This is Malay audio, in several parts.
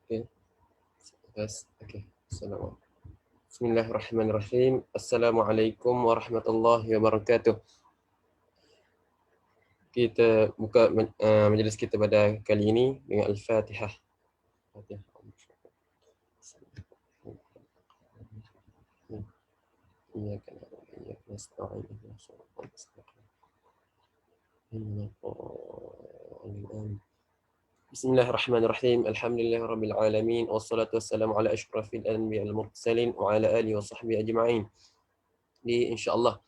Okey. Yes. Okey. Assalamualaikum. Bismillahirrahmanirrahim. Assalamualaikum warahmatullahi wabarakatuh. Kita buka majlis kita pada kali ini dengan Al-Fatihah. Fatihah. Iyyaka na'budu wa iyyaka nasta'in. Ihdinas siratal mustaqim. Bismillahirrahmanirrahim. Alhamdulillahirabbil alamin wassalatu wassalamu ala asyrafil anbiya'il mursalin wa ala alihi washabbihi ajma'in. Jadi insyaallah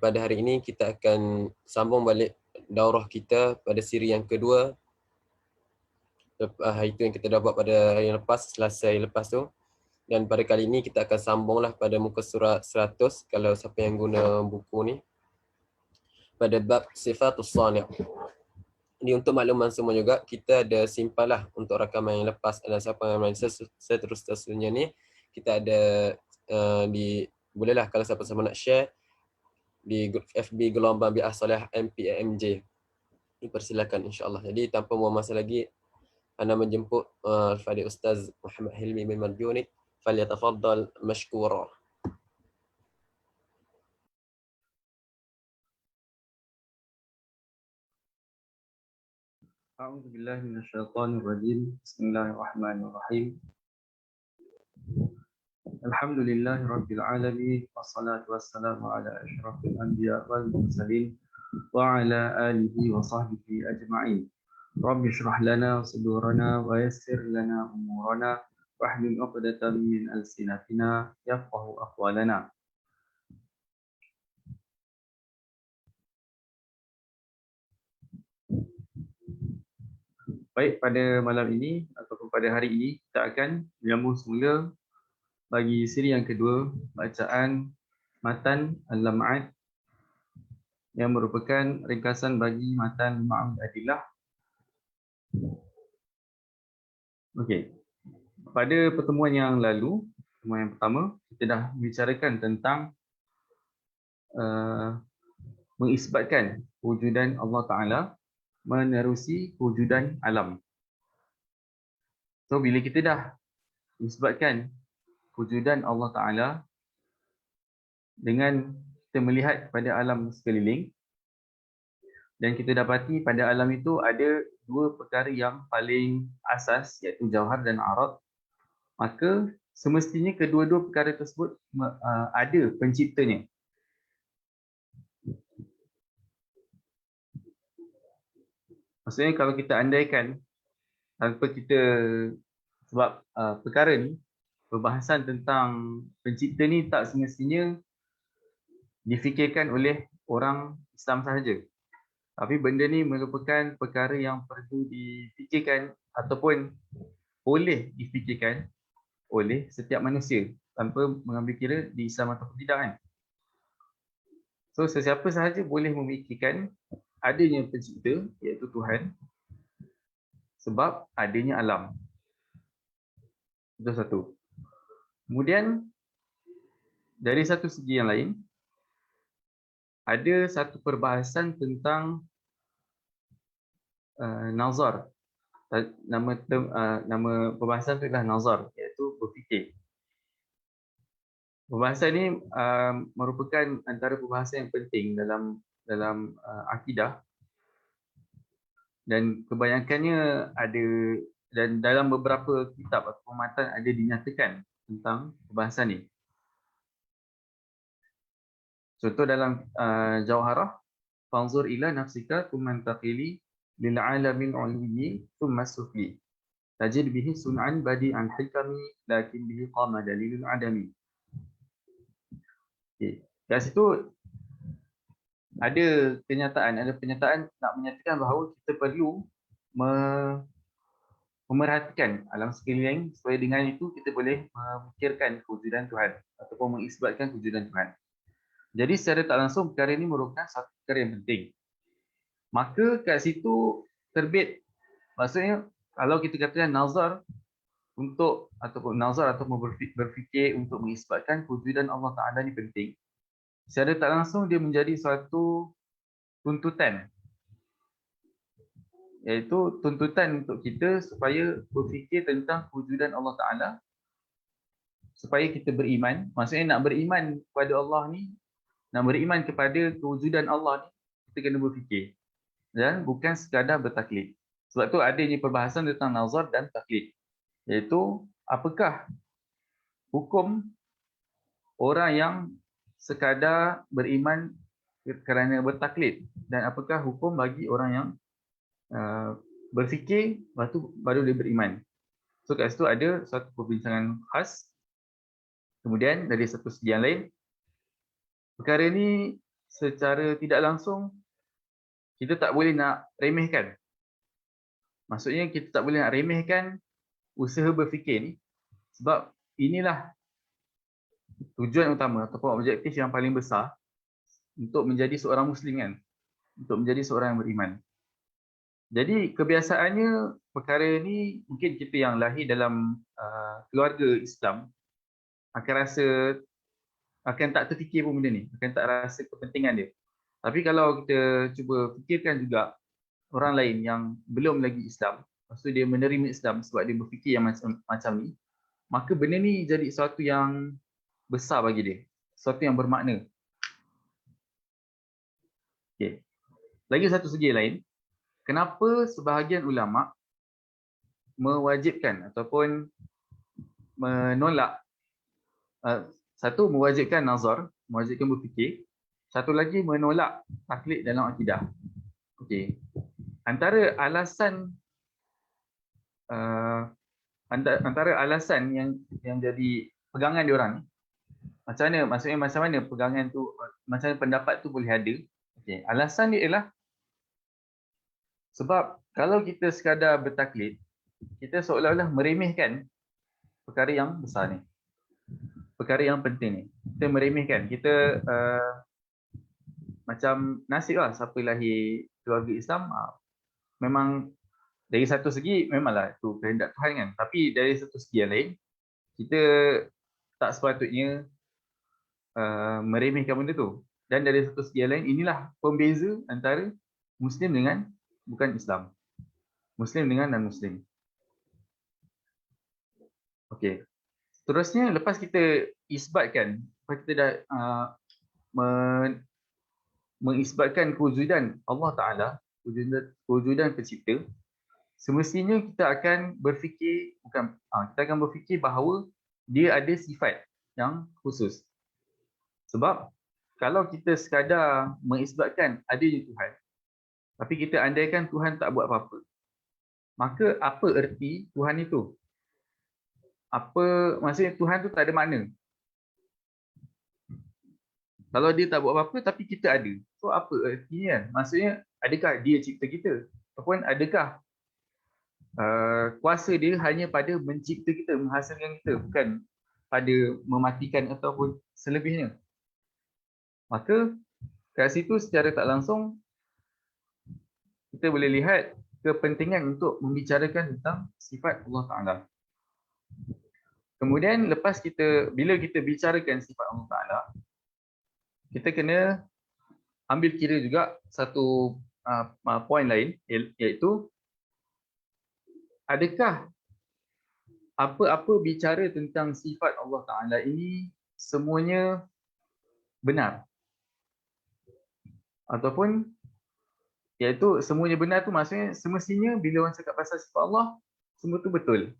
pada hari ini kita akan sambung balik daurah kita pada siri yang kedua. Itu yang kita dah buat pada hari yang lepas, Selasa yang lepas tu. Dan pada kali ini kita akan sambunglah pada muka surat 100 kalau siapa yang guna buku ni. Pada bab sifatus sani'. Ini untuk makluman semua juga, kita ada simpanlah untuk rakaman yang lepas dan siapa yang seterusnya ni kita ada bolehlah kalau siapa-siapa nak share di grup FB Gelombang Bi'ah Soleh MPAMJ. Dipersilakan insya-Allah. Jadi tanpa buang masa lagi, ana menjemput Al-Fadhil Ustaz Muhammad Hilmi bin Marjuni, falyatafaddal mashkura. A'udzu billahi minasyaitonir rajim. Bismillahirrahmanirrahim. Alhamdulillahirabbil alamin wassalatu wassalamu ala asyrafil anbiya wal mursalin wa ala alihi wa sahbihi ajma'in. Rabbi shrah lana sudurana wa yassir lana umurana wahlul 'uqdatam min alsinatina yafqahu aqwalana. Baik, pada malam ini ataupun pada hari ini kita akan menyambung semula bagi siri yang kedua, bacaan matan al-lam'at yang merupakan ringkasan bagi matan ma'ul adillah. Okey. Pada pertemuan yang lalu, pertemuan yang pertama, kita dah bicarakan tentang mengisbatkan kewujudan Allah Ta'ala menerusi kewujudan alam. So, bila kita dah isbatkan kewujudan Allah Ta'ala dengan kita melihat pada alam sekeliling, dan kita dapati pada alam itu ada dua perkara yang paling asas, iaitu jauhar dan arad, maka semestinya kedua-dua perkara tersebut ada penciptanya. Maksudnya kalau kita andaikan tanpa kita, sebab perkara ni, perbahasan tentang pencipta ni tak semestinya difikirkan oleh orang Islam sahaja. Tapi benda ni merupakan perkara yang perlu difikirkan ataupun boleh difikirkan oleh setiap manusia tanpa mengambil kira di Islam ataupun tidak kan. So sesiapa sahaja boleh memikirkan adanya pencipta, iaitu Tuhan, sebab adanya alam. Itu satu. Kemudian dari satu segi yang lain, ada satu perbahasan tentang nazar. Nama perbahasan itu adalah nazar, iaitu berfikir. Perbahasan ini merupakan antara perbahasan yang penting dalam akidah, dan kebanyakannya ada, dan dalam beberapa kitab atau matan ada dinyatakan tentang perbahasan ini. Contoh dalam Jauharah, fanzur ila nafsika thumma taqili lil alamin ulwi thumma sufli tajid bihi sun'an badi'an hikami lakin bihi qama dalilul adami. Okay. Kat situ ada pernyataan nak menyatakan bahawa kita perlu memerhatikan alam sekeliling, supaya dengan itu kita boleh memikirkan kewujudan Tuhan ataupun mengisbatkan kewujudan Tuhan. Jadi secara tak langsung perkara ini merupakan satu perkara yang penting. Maka kat situ terbit, maksudnya kalau kita katakan nazar ataupun berfikir untuk mengisbatkan kewujudan Allah Ta'ala ini penting, secara tak langsung dia menjadi suatu tuntutan iaitu tuntutan untuk kita supaya berfikir tentang kewujudan Allah Ta'ala, supaya kita beriman. Maksudnya nak beriman kepada Allah ni, nak beriman kepada kewujudan Allah ni, kita kena berfikir dan bukan sekadar bertaklid. Sebab tu adanya perbahasan tentang nazar dan taklid, iaitu apakah hukum orang yang sekadar beriman kerana bertaklid, dan apakah hukum bagi orang yang berfikir lepas tu baru dia beriman. So kat situ ada satu perbincangan khas. Kemudian dari satu segi yang lain, perkara ni secara tidak langsung kita tak boleh nak remehkan. Maksudnya kita tak boleh nak remehkan usaha berfikir ni, sebab inilah tujuan utama ataupun objektif yang paling besar untuk menjadi seorang Muslim kan, untuk menjadi seorang yang beriman. Jadi kebiasaannya perkara ni mungkin kita yang lahir dalam keluarga Islam akan rasa, akan tak terfikir pun benda ni, akan tak rasa kepentingan dia. Tapi kalau kita cuba fikirkan juga orang lain yang belum lagi Islam, lepas tu dia menerima Islam sebab dia berfikir yang macam ni, maka benda ni jadi sesuatu yang besar bagi dia, sesuatu yang bermakna. Okay. Lagi satu segi lain, kenapa sebahagian ulama mewajibkan ataupun menolak, satu mewajibkan nazar, mewajibkan berfikir, satu lagi menolak taklid dalam akidah. Okey. Antara alasan antara alasan yang jadi pegangan diorang ni, macam mana, maksudnya macam mana pegangan tu, macam mana pendapat tu boleh ada. Okey, alasan dia ialah sebab kalau kita sekadar bertaklid, kita seolah-olah meremehkan perkara yang besar ni, perkara yang penting ni. Kita meremehkan, kita macam nasib lah siapa lahir keluarga Islam, memang dari satu segi memanglah itu kehendak Tuhan kan, tapi dari satu segi yang lain, kita tak sepatutnya meremehkan benda tu. Dan dari satu segi yang lain, inilah pembeza antara Muslim dengan bukan Islam, Muslim dengan non-Muslim. Okey. Seterusnya, lepas kita isbatkan, lepas kita dah mengisbatkan kewujudan Allah Ta'ala, kewujudan pencipta, semestinya kita akan berfikir, kita akan berfikir bahawa dia ada sifat yang khusus. Sebab kalau kita sekadar mengisbatkan adanya Tuhan, tapi kita andaikan Tuhan tak buat apa-apa, maka apa erti Tuhan itu? Apa maksudnya Tuhan tu tak ada makna? Kalau dia tak buat apa-apa tapi kita ada, so apa ertinya kan? Maksudnya adakah dia cipta kita? Ataupun adakah kuasa dia hanya pada mencipta kita, menghasilkan kita, bukan pada mematikan ataupun selebihnya? Maka kat situ secara tak langsung kita boleh lihat kepentingan untuk membicarakan tentang sifat Allah Ta'ala. Kemudian lepas bila kita bicarakan sifat Allah Ta'ala, kita kena ambil kira juga satu poin lain, iaitu adakah apa-apa bicara tentang sifat Allah Ta'ala ini semuanya benar? Ataupun iaitu semuanya benar tu maksudnya semestinya bila orang cakap pasal sifat Allah, semua tu betul?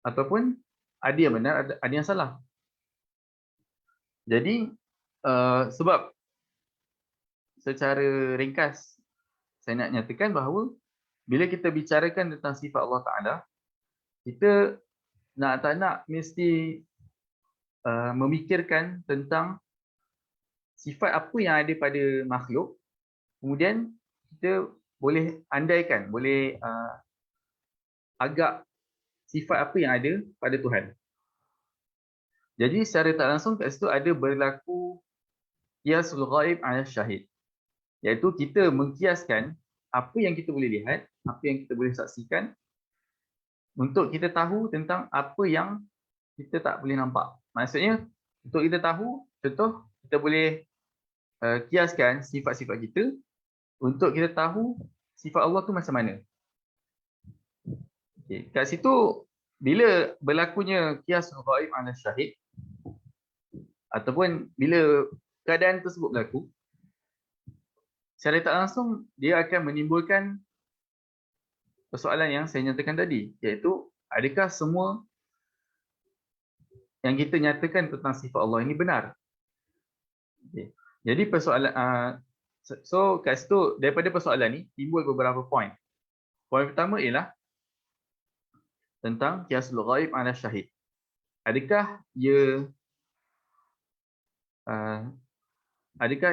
Ataupun ada yang benar, ada yang salah? Jadi sebab secara ringkas saya nak nyatakan bahawa bila kita bicarakan tentang sifat Allah Ta'ala, kita nak tak nak mesti memikirkan tentang sifat apa yang ada pada makhluk, kemudian kita boleh andaikan, boleh agak sifat apa yang ada pada Tuhan. Jadi secara tak langsung kat situ ada berlaku qiyasul ghaib ala syahid, iaitu kita mengkiaskan apa yang kita boleh lihat, apa yang kita boleh saksikan, untuk kita tahu tentang apa yang kita tak boleh nampak. Maksudnya untuk kita tahu, contoh kita boleh kiaskan sifat-sifat kita untuk kita tahu sifat Allah tu macam mana. Okay. Kat situ bila berlakunya qiyasul ghaib ala syahid ataupun bila keadaan tersebut berlaku, secara tak langsung dia akan menimbulkan persoalan yang saya nyatakan tadi, iaitu adakah semua yang kita nyatakan tentang sifat Allah ini benar. Okay. Jadi persoalan so kat situ daripada persoalan ni timbul beberapa poin. Poin pertama ialah tentang qiyasul ghaib ala syahid. Adakah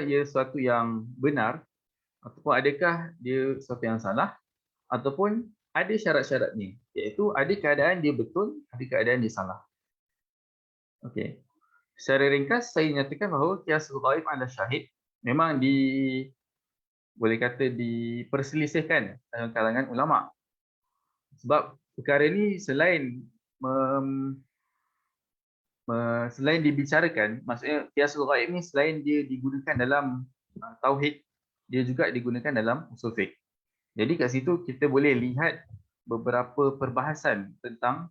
ia sesuatu yang benar ataupun adakah dia sesuatu yang salah ataupun ada syarat-syaratnya, iaitu ada keadaan dia betul, ada keadaan dia salah. Okey. Secara ringkas saya nyatakan bahawa qiyasul ghaib ala syahid memang boleh kata diperselisihkan dalam kalangan ulama. Sebab perkara ini selain dibicarakan, maksudnya qiyasul ghaib ni selain dia digunakan dalam tauhid, dia juga digunakan dalam usul fiqh. Jadi kat situ kita boleh lihat beberapa perbahasan tentang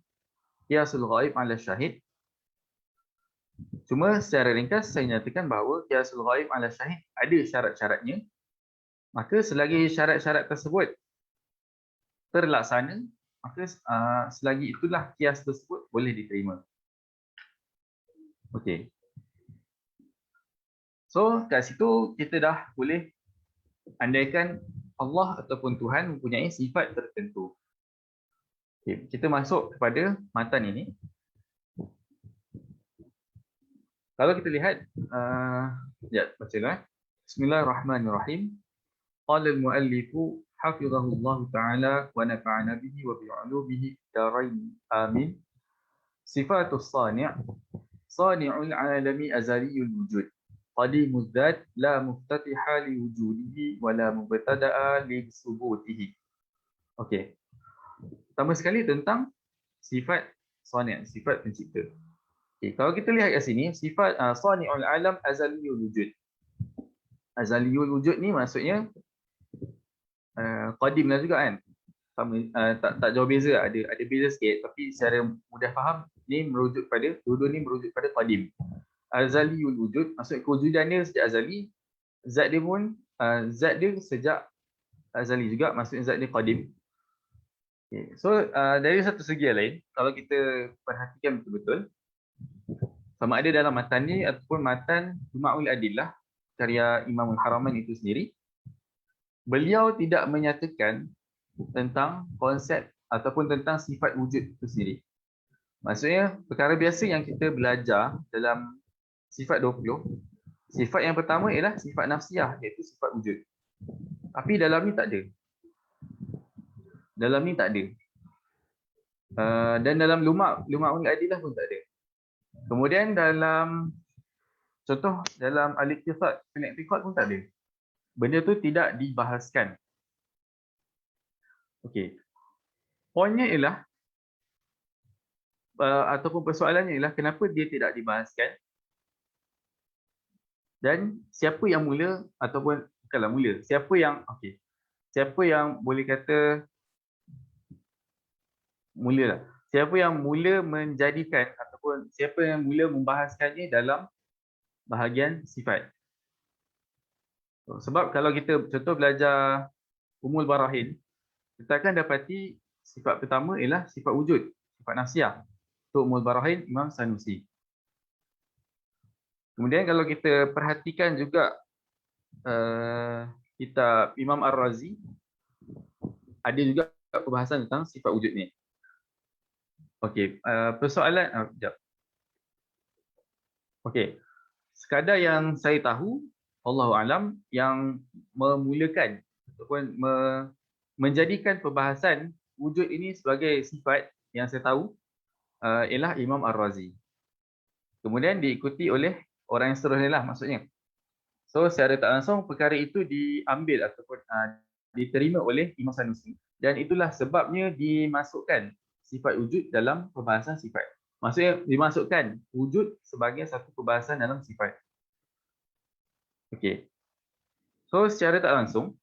qiyasul ghaib ala syahid. Cuma secara ringkas saya nyatakan bahawa qiyasul ghaib ala syahid ada syarat-syaratnya. Maka selagi syarat-syarat tersebut terlaksana, maka selagi itulah qiyas tersebut boleh diterima. Okey. So kat situ kita dah boleh andaikan Allah ataupun Tuhan mempunyai sifat tertentu. Okay, kita masuk kepada matan ini. Kalau kita lihat, bacalah. Bismillahirrahmanirrahim. Qala al-muallifu hafizahullah ta'ala wa nafa'ana bihi wa bi'ulumihi darain amin. Sifatus sani', sani'ul alami azaliyul wujud. Qadimuz dzat la muftatiha li wujudihi wa la mubtada'a li subutihi. Okey. Pertama sekali tentang sifat sani', sifat pencipta. Okay, kalau kita lihat kat sini, sifat sani'ul alam azaliyul wujud. Azaliyul wujud ni maksudnya qadim lah juga kan. Sama, tak jauh beza, ada beza sikit, tapi secara mudah faham ni merujuk pada dua-dua ni merujuk pada qadim. Azaliyul wujud maksud kewujudan dia sejak azali, zat dia pun zat dia sejak azali juga, maksudnya zat dia qadim. Okay. So dari satu segi yang lain, kalau kita perhatikan betul-betul, sama ada dalam matan ni ataupun matan Juma'ul Adillah karya Imamul Haramain itu sendiri, beliau tidak menyatakan tentang konsep ataupun tentang sifat wujud itu sendiri. Maksudnya perkara biasa yang kita belajar dalam sifat 20, sifat yang pertama ialah sifat nafsiyah, iaitu sifat wujud. Tapi dalam ni tak ada. Dalam ni tak ada. Dan dalam Luma'ul Adillah pun tak ada. Kemudian dalam contoh dalam al-iqtisad, fil-i'tiqad pun tak ada. Benda tu tidak dibahaskan. Okey. Poinnya ialah ataupun persoalannya ialah kenapa dia tidak dibahaskan dan siapa yang mula ataupun bukanlah mula, siapa yang boleh kata mulalah. Siapa yang mula menjadikan ataupun siapa yang mula membahaskannya dalam bahagian sifat. Sebab kalau kita contoh belajar Umul Barahin, kita akan dapati sifat pertama ialah sifat wujud, sifat nafsiyah. Untuk Umul Barahin, Imam Sanusi. Kemudian kalau kita perhatikan juga kitab Imam Ar-Razi, ada juga perbahasan tentang sifat wujud ni. Okey, persoalan sekejap. Okey. Sekadar yang saya tahu, Allahu alam, yang memulakan ataupun menjadikan perbahasan wujud ini sebagai sifat yang saya tahu ialah Imam Ar-Razi. Kemudian diikuti oleh orang yang seterusnya lah maksudnya. So secara tak langsung perkara itu diambil ataupun diterima oleh Imam Sanusi, dan itulah sebabnya dimasukkan sifat wujud dalam perbahasan sifat. Maksudnya dimasukkan wujud sebagai satu perbahasan dalam sifat. Okey. So secara tak langsung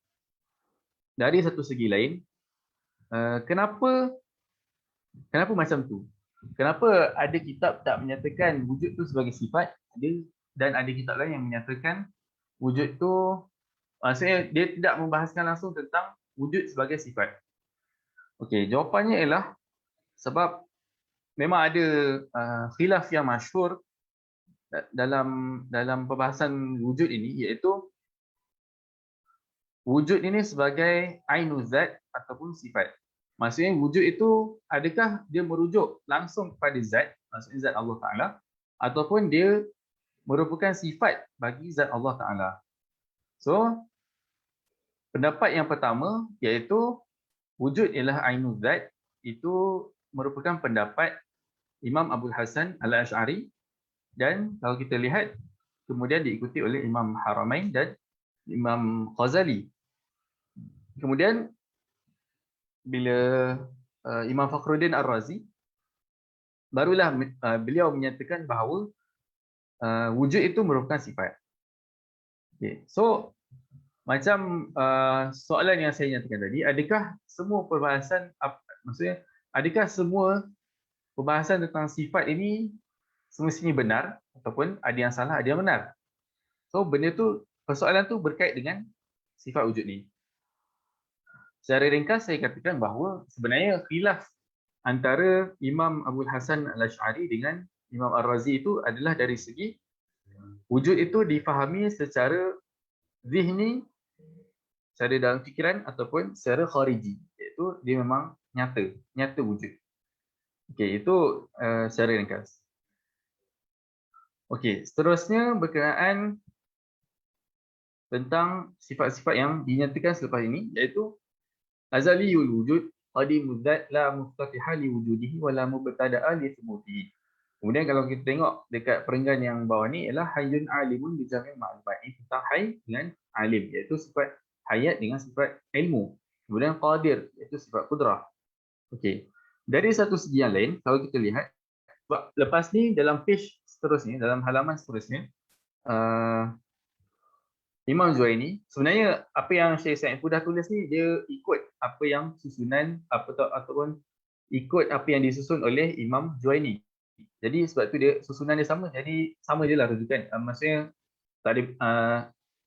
dari satu segi lain, kenapa macam tu? Kenapa ada kitab tak menyatakan wujud tu sebagai sifat, dan ada kitab lain yang menyatakan wujud tu, maksudnya dia tidak membahaskan langsung tentang wujud sebagai sifat. Okey, jawapannya ialah sebab memang ada khilaf yang masyhur dalam perbahasan wujud ini, iaitu wujud ini sebagai ainul zat ataupun sifat. Maksudnya wujud itu adakah dia merujuk langsung kepada zat, maksudnya zat Allah Ta'ala, ataupun dia merupakan sifat bagi zat Allah Ta'ala. So, pendapat yang pertama iaitu wujud ialah ainul zat, itu merupakan pendapat Imam Abul Hasan Al-Ash'ari, dan kalau kita lihat kemudian diikuti oleh Imam Haramain dan Imam Ghazali. Kemudian bila Imam Fakhruddin Ar-Razi, barulah beliau menyatakan bahawa wujud itu merupakan sifat. Okay. So macam soalan yang saya nyatakan tadi, adakah semua perbahasan, maksudnya adakah semua perbahasan tentang sifat ini semestinya benar, ataupun ada yang salah, ada yang benar? So benda tu, persoalan tu berkait dengan sifat wujud ni. Secara ringkas saya katakan bahawa sebenarnya khilaf antara Imam Abul Hasan Al-Ash'ari dengan Imam Ar-Razi itu adalah dari segi wujud itu difahami secara zihni, secara dalam fikiran, ataupun secara khariji, iaitu dia memang nyata wujud. Okey, itu secara ringkas. Okey, seterusnya berkenaan tentang sifat-sifat yang dinyatakan selepas ini, iaitu azaliyul wujud qadimuz zat la muftatiha li wujudihi wa la mubtada'a li thubutihi. Kemudian kalau kita tengok dekat perenggan yang bawah ni ialah hayyun alimun bi jami' ma'lumat, tentang hayy dengan alim, iaitu sifat hayat dengan sifat ilmu. Kemudian qadir, iaitu sifat qudrah. Okey. Dari satu segi yang lain, kalau kita lihat lepas ni dalam page seterusnya, dalam halaman seterusnya, Imam Zuhaini, sebenarnya apa yang Syekh Said dah tulis ni, dia ikut apa yang susunan ataupun ikut apa yang disusun oleh Imam Zuhaini. Jadi sebab tu dia susunan dia sama, jadi sama je lah rujukan. Maksudnya tak ada,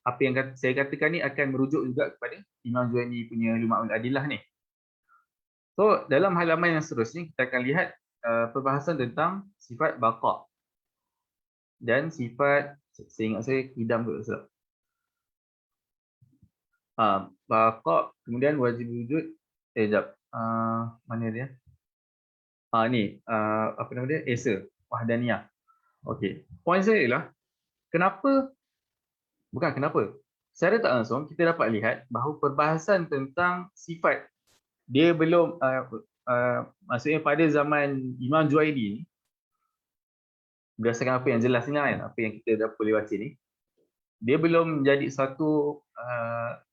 apa yang saya katakan ni akan merujuk juga kepada Imam Zuhaini punya Luma'ul Adillah ni. So dalam halaman yang seterusnya kita akan lihat perbahasan tentang sifat baqa dan sifat, saya ingat saya kidam kot sebab baqa, kemudian wajib wujud, sekejap, mana dia? Ni, apa nama dia? Esa, wahdaniyah. Okey, poin saya ialah, secara tak langsung kita dapat lihat bahawa perbahasan tentang sifat, dia belum, maksudnya pada zaman Imam Zuhaili ni, berdasarkan apa yang jelas ni kan, apa yang kita dah boleh baca ni, dia belum menjadi satu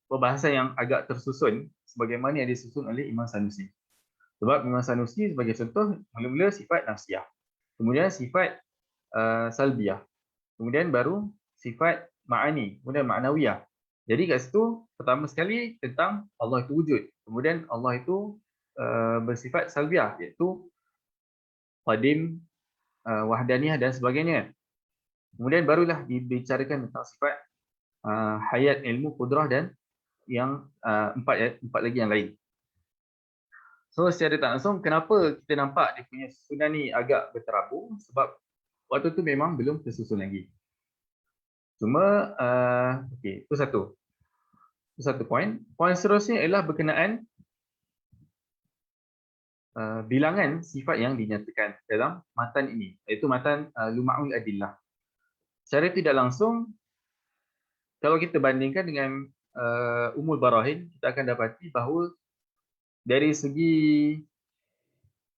perbahasan yang agak tersusun sebagaimana yang disusun oleh Imam Sanusi. Sebab Imam Sanusi sebagai contoh, mula-mula sifat nafsiyah, kemudian sifat salbiyah, kemudian baru sifat ma'ani, kemudian ma'nawiyah. Jadi kat situ pertama sekali tentang Allah itu wujud, kemudian Allah itu bersifat salbiyah, iaitu qadim, wahdaniyah dan sebagainya. Kemudian barulah dibicarakan tentang sifat hayat, ilmu, qudrah dan yang empat lagi yang lain. So secara tak langsung, kenapa kita nampak dia punya susunan ni agak berterabur? Sebab waktu tu memang belum tersusun lagi. Cuma, okey, itu satu poin. Poin seterusnya ialah berkenaan bilangan sifat yang dinyatakan dalam matan ini, iaitu matan Luma'ul Adillah. Secara tidak langsung, kalau kita bandingkan dengan Ummul Barahin, kita akan dapati bahawa dari segi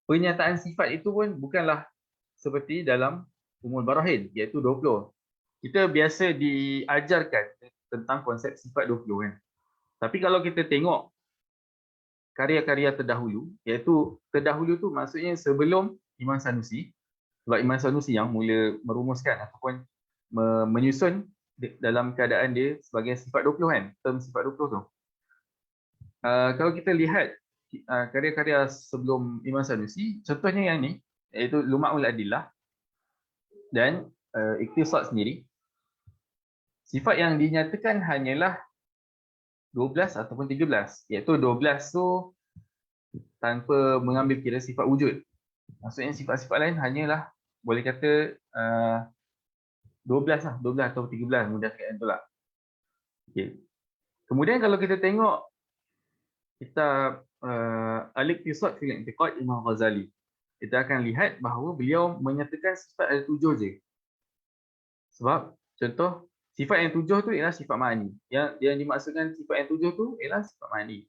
penyataan sifat itu pun bukanlah seperti dalam Ummul Barahin, iaitu 20. Kita biasa diajarkan tentang konsep sifat 20 kan. Tapi kalau kita tengok karya-karya terdahulu, iaitu terdahulu tu maksudnya sebelum Imam Sanusi, sebab Imam Sanusi yang mula merumuskan ataupun menyusun dalam keadaan dia sebagai sifat 20 kan, term sifat 20 tu. Kalau kita lihat karya-karya sebelum Imam Sanusi, contohnya yang ni, iaitu Luma'ul Adillah dan Iqtisad sendiri, sifat yang dinyatakan hanyalah 12 ataupun 13, iaitu 12 tu tanpa mengambil kira sifat wujud. Maksudnya sifat-sifat lain hanyalah boleh kata 12 lah, 12 atau 13 mudah kata tu lah. Okay. Kemudian kalau kita tengok kitab Al-Iqtisad fil I'tiqad Imam Ghazali, kita akan lihat bahawa beliau menyatakan sifat ada 7 je. Sebab contoh sifat yang 7 tu ialah sifat ma'ani. Yang dimaksudkan sifat yang 7 tu ialah sifat ma'ani.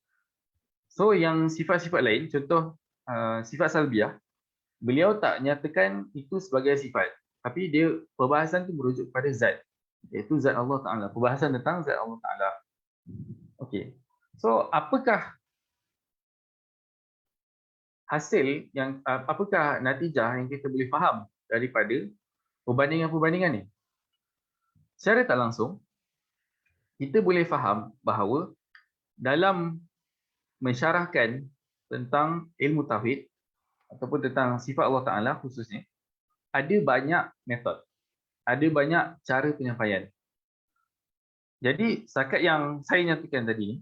So yang sifat-sifat lain, contoh sifat salbiah, beliau tak nyatakan itu sebagai sifat. Tapi dia perbahasan tu merujuk kepada zat, iaitu zat Allah Ta'ala. Perbahasan tentang zat Allah Ta'ala. Okey. So apakah hasil yang apakah natijah yang kita boleh faham daripada perbandingan-perbandingan ni? Secara tak langsung, kita boleh faham bahawa dalam mensyarahkan tentang ilmu tauhid ataupun tentang sifat Allah Ta'ala khususnya, ada banyak metod, ada banyak cara penyampaian. Jadi setakat yang saya nyatakan tadi,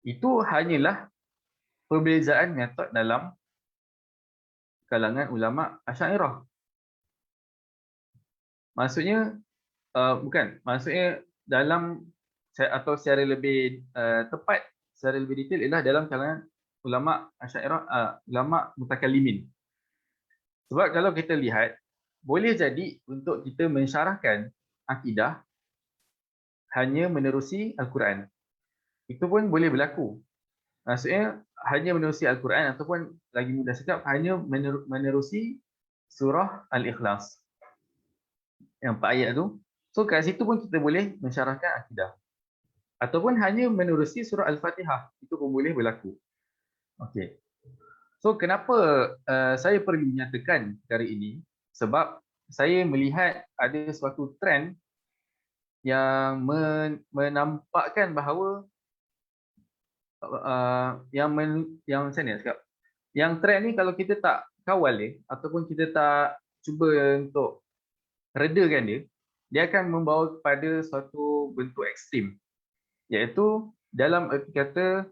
itu hanyalah perbezaan metod dalam kalangan ulama Asy'ariyah. Maksudnya maksudnya dalam atau secara lebih tepat, secara lebih detail ialah dalam kalangan ulama Asy'ariyah, ulama mutakallimin. Sebab kalau kita lihat, boleh jadi untuk kita mensyarahkan akidah hanya menerusi Al-Quran. Itu pun boleh berlaku. Maksudnya hanya menerusi Al-Quran ataupun lagi mudah cakap hanya menerusi surah Al-Ikhlas. Yang 4 ayat tu. So kat situ pun kita boleh mensyarahkan akidah. Ataupun hanya menerusi surah Al-Fatihah. Itu pun boleh berlaku. Okey. So kenapa saya perlu menyatakan perkara ini? Sebab saya melihat ada suatu trend yang menampakkan bahawa yang macam ni nak cakap, yang trend ni kalau kita tak kawal dia ataupun kita tak cuba untuk redakan dia, dia akan membawa kepada suatu bentuk ekstrim, iaitu dalam erti kata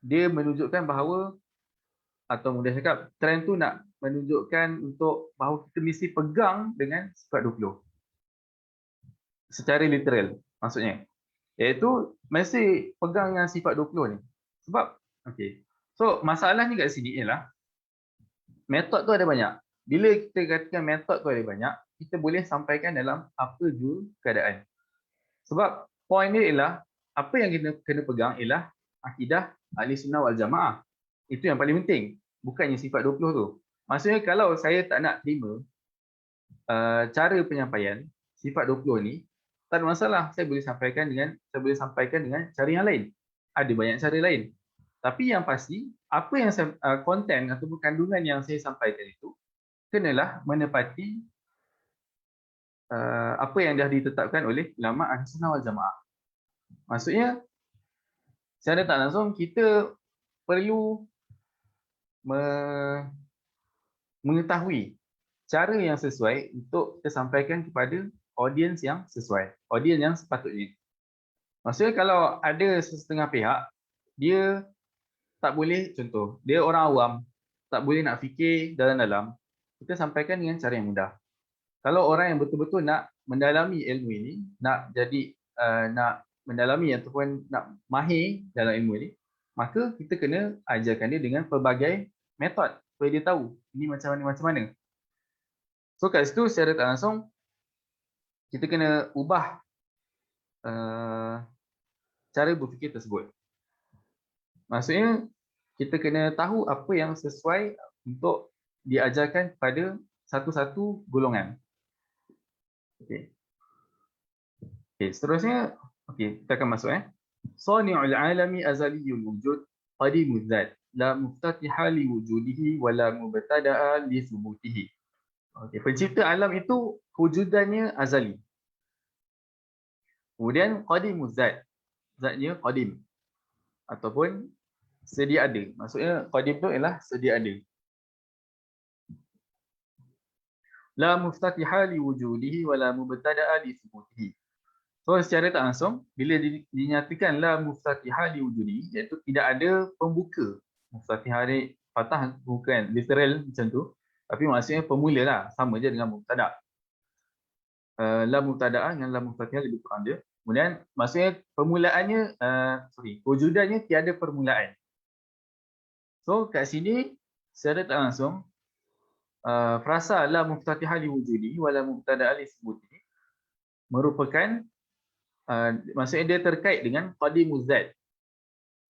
dia menunjukkan bahawa, atau mudah cakap, trend tu nak menunjukkan untuk bahawa kita mesti pegang dengan sifat 20 secara literal maksudnya, iaitu mesti pegang dengan sifat 20 ni. Sebab okey, so masalahnya kat sini ialah metod tu ada banyak. Bila kita katakan metod tu ada banyak, kita boleh sampaikan dalam apa jua keadaan. Sebab poin dia ialah apa yang kita kena pegang ialah akidah Ahli Sunnah wal Jamaah. Itu yang paling penting, bukannya sifat 20 tu. Maksudnya kalau saya tak nak terima cara penyampaian sifat 20 ni, tak ada masalah. Saya boleh sampaikan dengan cara yang lain. Ada banyak cara lain. Tapi yang pasti, apa yang konten ataupun kandungan yang saya sampaikan itu kenalah menepati apa yang dah ditetapkan oleh ulama Ahli Sunnah wal Jamaah. Maksudnya, secara tak langsung kita perlu mengetahui cara yang sesuai untuk kita sampaikan kepada audiens yang sesuai, audiens yang sepatutnya. Maksudnya kalau ada setengah pihak, dia tak boleh, contoh, dia orang awam, tak boleh nak fikir dalam-dalam, kita sampaikan dengan cara yang mudah. Kalau orang yang betul-betul nak mendalami ilmu ini, nak mendalami ataupun nak mahir dalam ilmu ini, maka kita kena ajarkan dia dengan pelbagai metod supaya dia tahu ini macam mana. So kat situ secara tak langsung kita kena ubah cara berfikir tersebut. Maksudnya kita kena tahu apa yang sesuai untuk diajarkan kepada satu-satu golongan. Okey. Seterusnya, kita akan masuk Sani'ul alami azaliyul wujud qadimuz zat la muftatiha li wujudihi wa la mubtada'a li thubutihi. Pencipta alam itu wujudannya azali. Kemudian qadimuz zat, zatnya qadim ataupun sedia ada. Maksudnya qadim tu ialah sedia ada. La muftatiha li wujudihi wa la mubtada'a li thubutihi. So secara tak langsung bila dinyatakan la muftatiha li wujudihi, iaitu tidak ada pembuka. Muftatiha ni patah bukan literal macam tu, tapi maksudnya pemula lah, sama je dengan mubtada'. La mubtada'a dengan la muftatiha lebih kurang dia. Kemudian maksudnya permulaannya wujudannya tiada permulaan. So kat sini secara tak langsung frasa la muftatiha li wujudi wala mubtada'a li thubuti merupakan maksudnya dia terkait dengan qadimuz zat.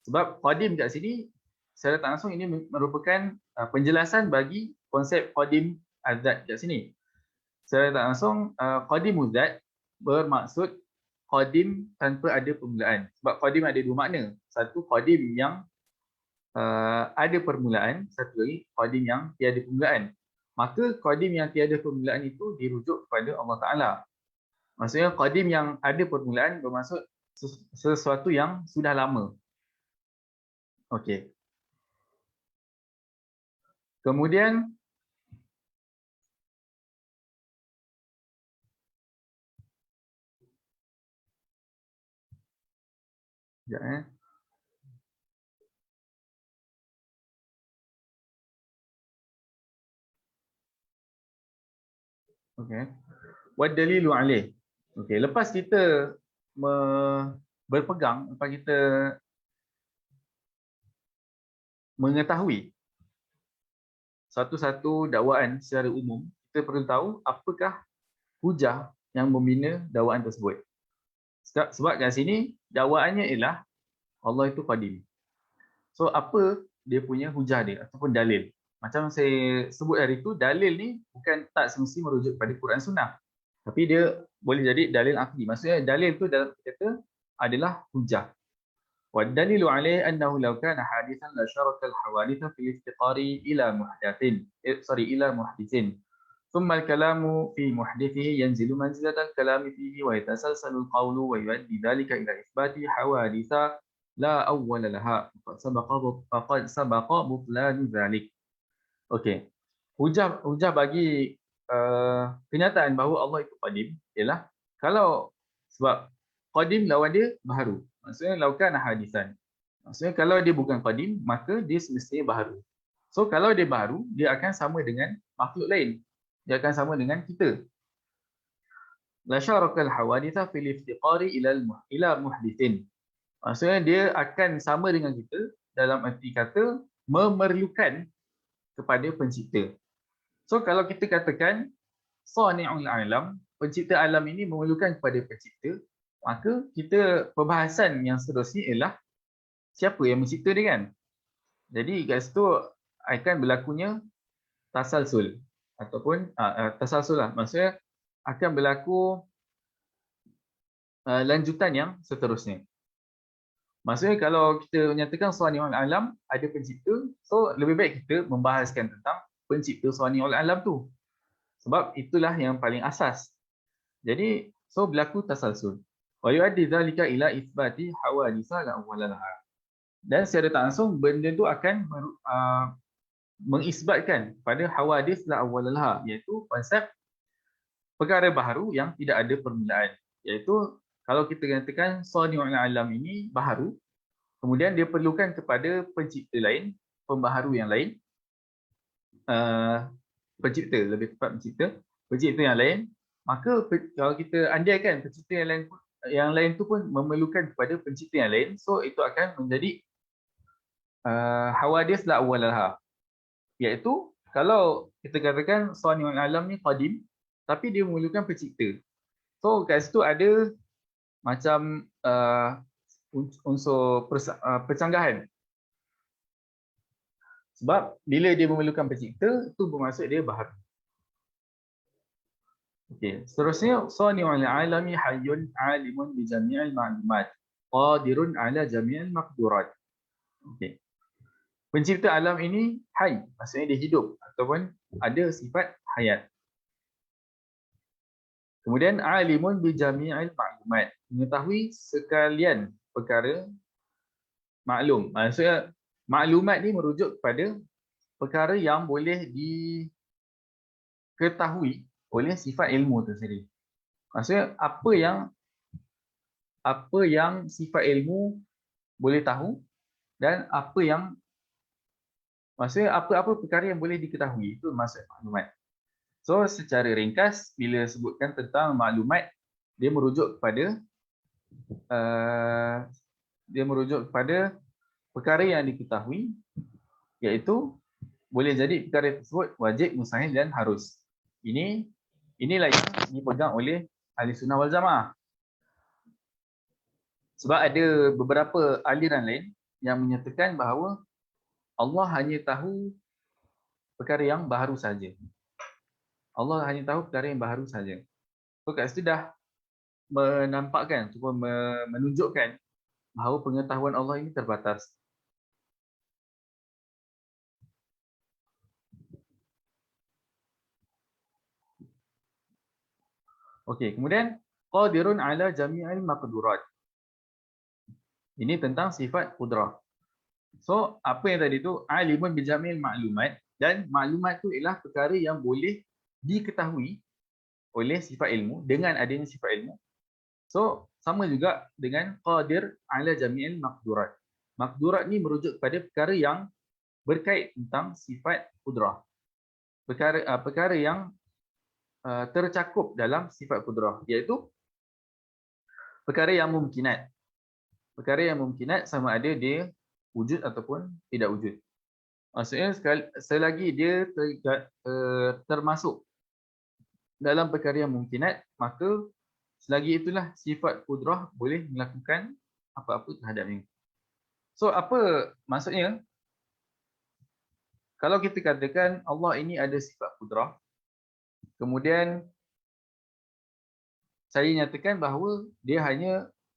Sebab qadim kat sini secara tak langsung ini merupakan penjelasan bagi konsep qadim az-zat kat sini. Secara tak langsung qadimuz zat bermaksud qadim tanpa ada permulaan. Sebab qadim ada dua makna. Satu qadim yang ada permulaan, satu lagi qadim yang tiada permulaan. Maka qadim yang tiada permulaan itu dirujuk kepada Allah Ta'ala. Maksudnya qadim yang ada permulaan bermaksud sesuatu yang sudah lama. Okey. Kemudian sekejap. Okey. Wa dalilu alaih. Okey, lepas kita berpegang, lepas kita mengetahui satu-satu dakwaan secara umum, kita perlu tahu apakah hujah yang membina dakwaan tersebut. Sebab kat sini dakwaannya ialah Allah itu qadim. So apa dia punya hujah dia ataupun dalil? Macam saya sebut hari itu, dalil ni bukan tak semesti merujuk pada Quran Sunnah. Tapi dia boleh jadi dalil akli. Maksudnya dalil tu dalam kata adalah hujah. Wa dalilu alaihi annahu law kana hadithan la sharaka al-hawadith fi al-iftiqari ila muhdathin. Ila muhdithin. ثم الكلام في محدثه ينزل منزلة الكلام فيه ويتسلسل القول ويؤدي ذلك إلى إثبات حوادث لا أول لها فقد سبق بطلان ذلك. Okey. Hujah bagi kenyataan bahawa Allah itu qadim ialah kalau sebab qadim lawan dia baharu. Maksudnya laukan hadisan. Maksudnya kalau dia bukan qadim maka dia semestinya baharu. So kalau dia baharu dia akan sama dengan makhluk lain. Dia akan sama dengan kita. La syarakal hawaditha fil iftiqari ila muhdithin. Maksudnya dia akan sama dengan kita dalam arti kata memerlukan kepada pencipta. So kalau kita katakan sani'ul alam, pencipta alam ini memerlukan kepada pencipta, maka kita perbahasan yang seterusnya ialah siapa yang mencipta dia kan. Jadi kat situ akan berlakunya tasalsul ataupun tasalsul lah. Maksudnya akan berlaku lanjutan yang seterusnya. Maksudnya kalau kita menyatakan sani'ul alam ada pencipta, so lebih baik kita membahaskan tentang pencipta sani'ul alam tu. Sebab itulah yang paling asas. Jadi so berlaku tasalsul. Wa yu'addi dzalika ila itsbati hawaditsa la awwalaha. Dan secara tak langsung benda tu akan mengisbatkan pada hawadits la awwalaha, iaitu konsep perkara baharu yang tidak ada permulaan. Iaitu kalau kita katakan sani'ul alam ini baharu, kemudian dia perlukan kepada pencipta lain, pembaharu yang lain, pencipta, lebih tepat pencipta yang lain, maka kalau kita andaikan pencipta yang lain tu pun memerlukan kepada pencipta yang lain, so itu akan menjadi hawadits la awwalaha. Iaitu kalau kita katakan sani'ul alam ni qadim, tapi dia memerlukan pencipta. So kat situ ada macam unsur percanggahan. Sebab bila dia memerlukan pencipta, itu bermaksud dia baharu. Okey, seterusnya sani'ul alami hayyun alimun bi jami'il ma'lumat, qadirun ala jami'il maqdurat. Okey. Pencipta alam ini hayy, maksudnya dia hidup ataupun ada sifat hayat. Kemudian alimun bi jami'il ma'lumat, mengetahui sekalian perkara maklum. Maksudnya Maklumat ni merujuk kepada perkara yang boleh diketahui oleh sifat ilmu tu sendiri. Maksudnya apa yang sifat ilmu boleh tahu dan maksudnya apa-apa perkara yang boleh diketahui, itu maksud maklumat. So secara ringkas, bila sebutkan tentang maklumat, dia merujuk kepada perkara yang diketahui, iaitu boleh jadi perkara tersebut wajib, mustahil dan harus. Inilah yang dipegang oleh ahli sunnah wal jamaah. Sebab ada beberapa aliran lain yang menyatakan bahawa Allah hanya tahu perkara yang baharu saja. Allah hanya tahu perkara yang baharu saja. So kat situ dah menampakkan, cuba menunjukkan bahawa pengetahuan Allah ini terbatas. Okey, kemudian qadirun ala jami'il maqdurat. Ini tentang sifat qudrah. So, apa yang tadi tu, alimun bi jami'il maklumat, dan maklumat tu ialah perkara yang boleh diketahui oleh sifat ilmu dengan adanya sifat ilmu. So, sama juga dengan qadir ala jami'il maqdurat. Maqdurat ni merujuk kepada perkara yang berkait tentang sifat qudrah. Perkara yang tercakup dalam sifat qudrah, iaitu perkara yang mumkinat. Perkara yang mumkinat sama ada dia wujud ataupun tidak wujud. Maksudnya selagi dia termasuk dalam perkara yang mumkinat, maka selagi itulah sifat qudrah boleh melakukan apa-apa terhadapnya. So apa maksudnya? Kalau kita katakan Allah ini ada sifat qudrah, kemudian saya nyatakan bahawa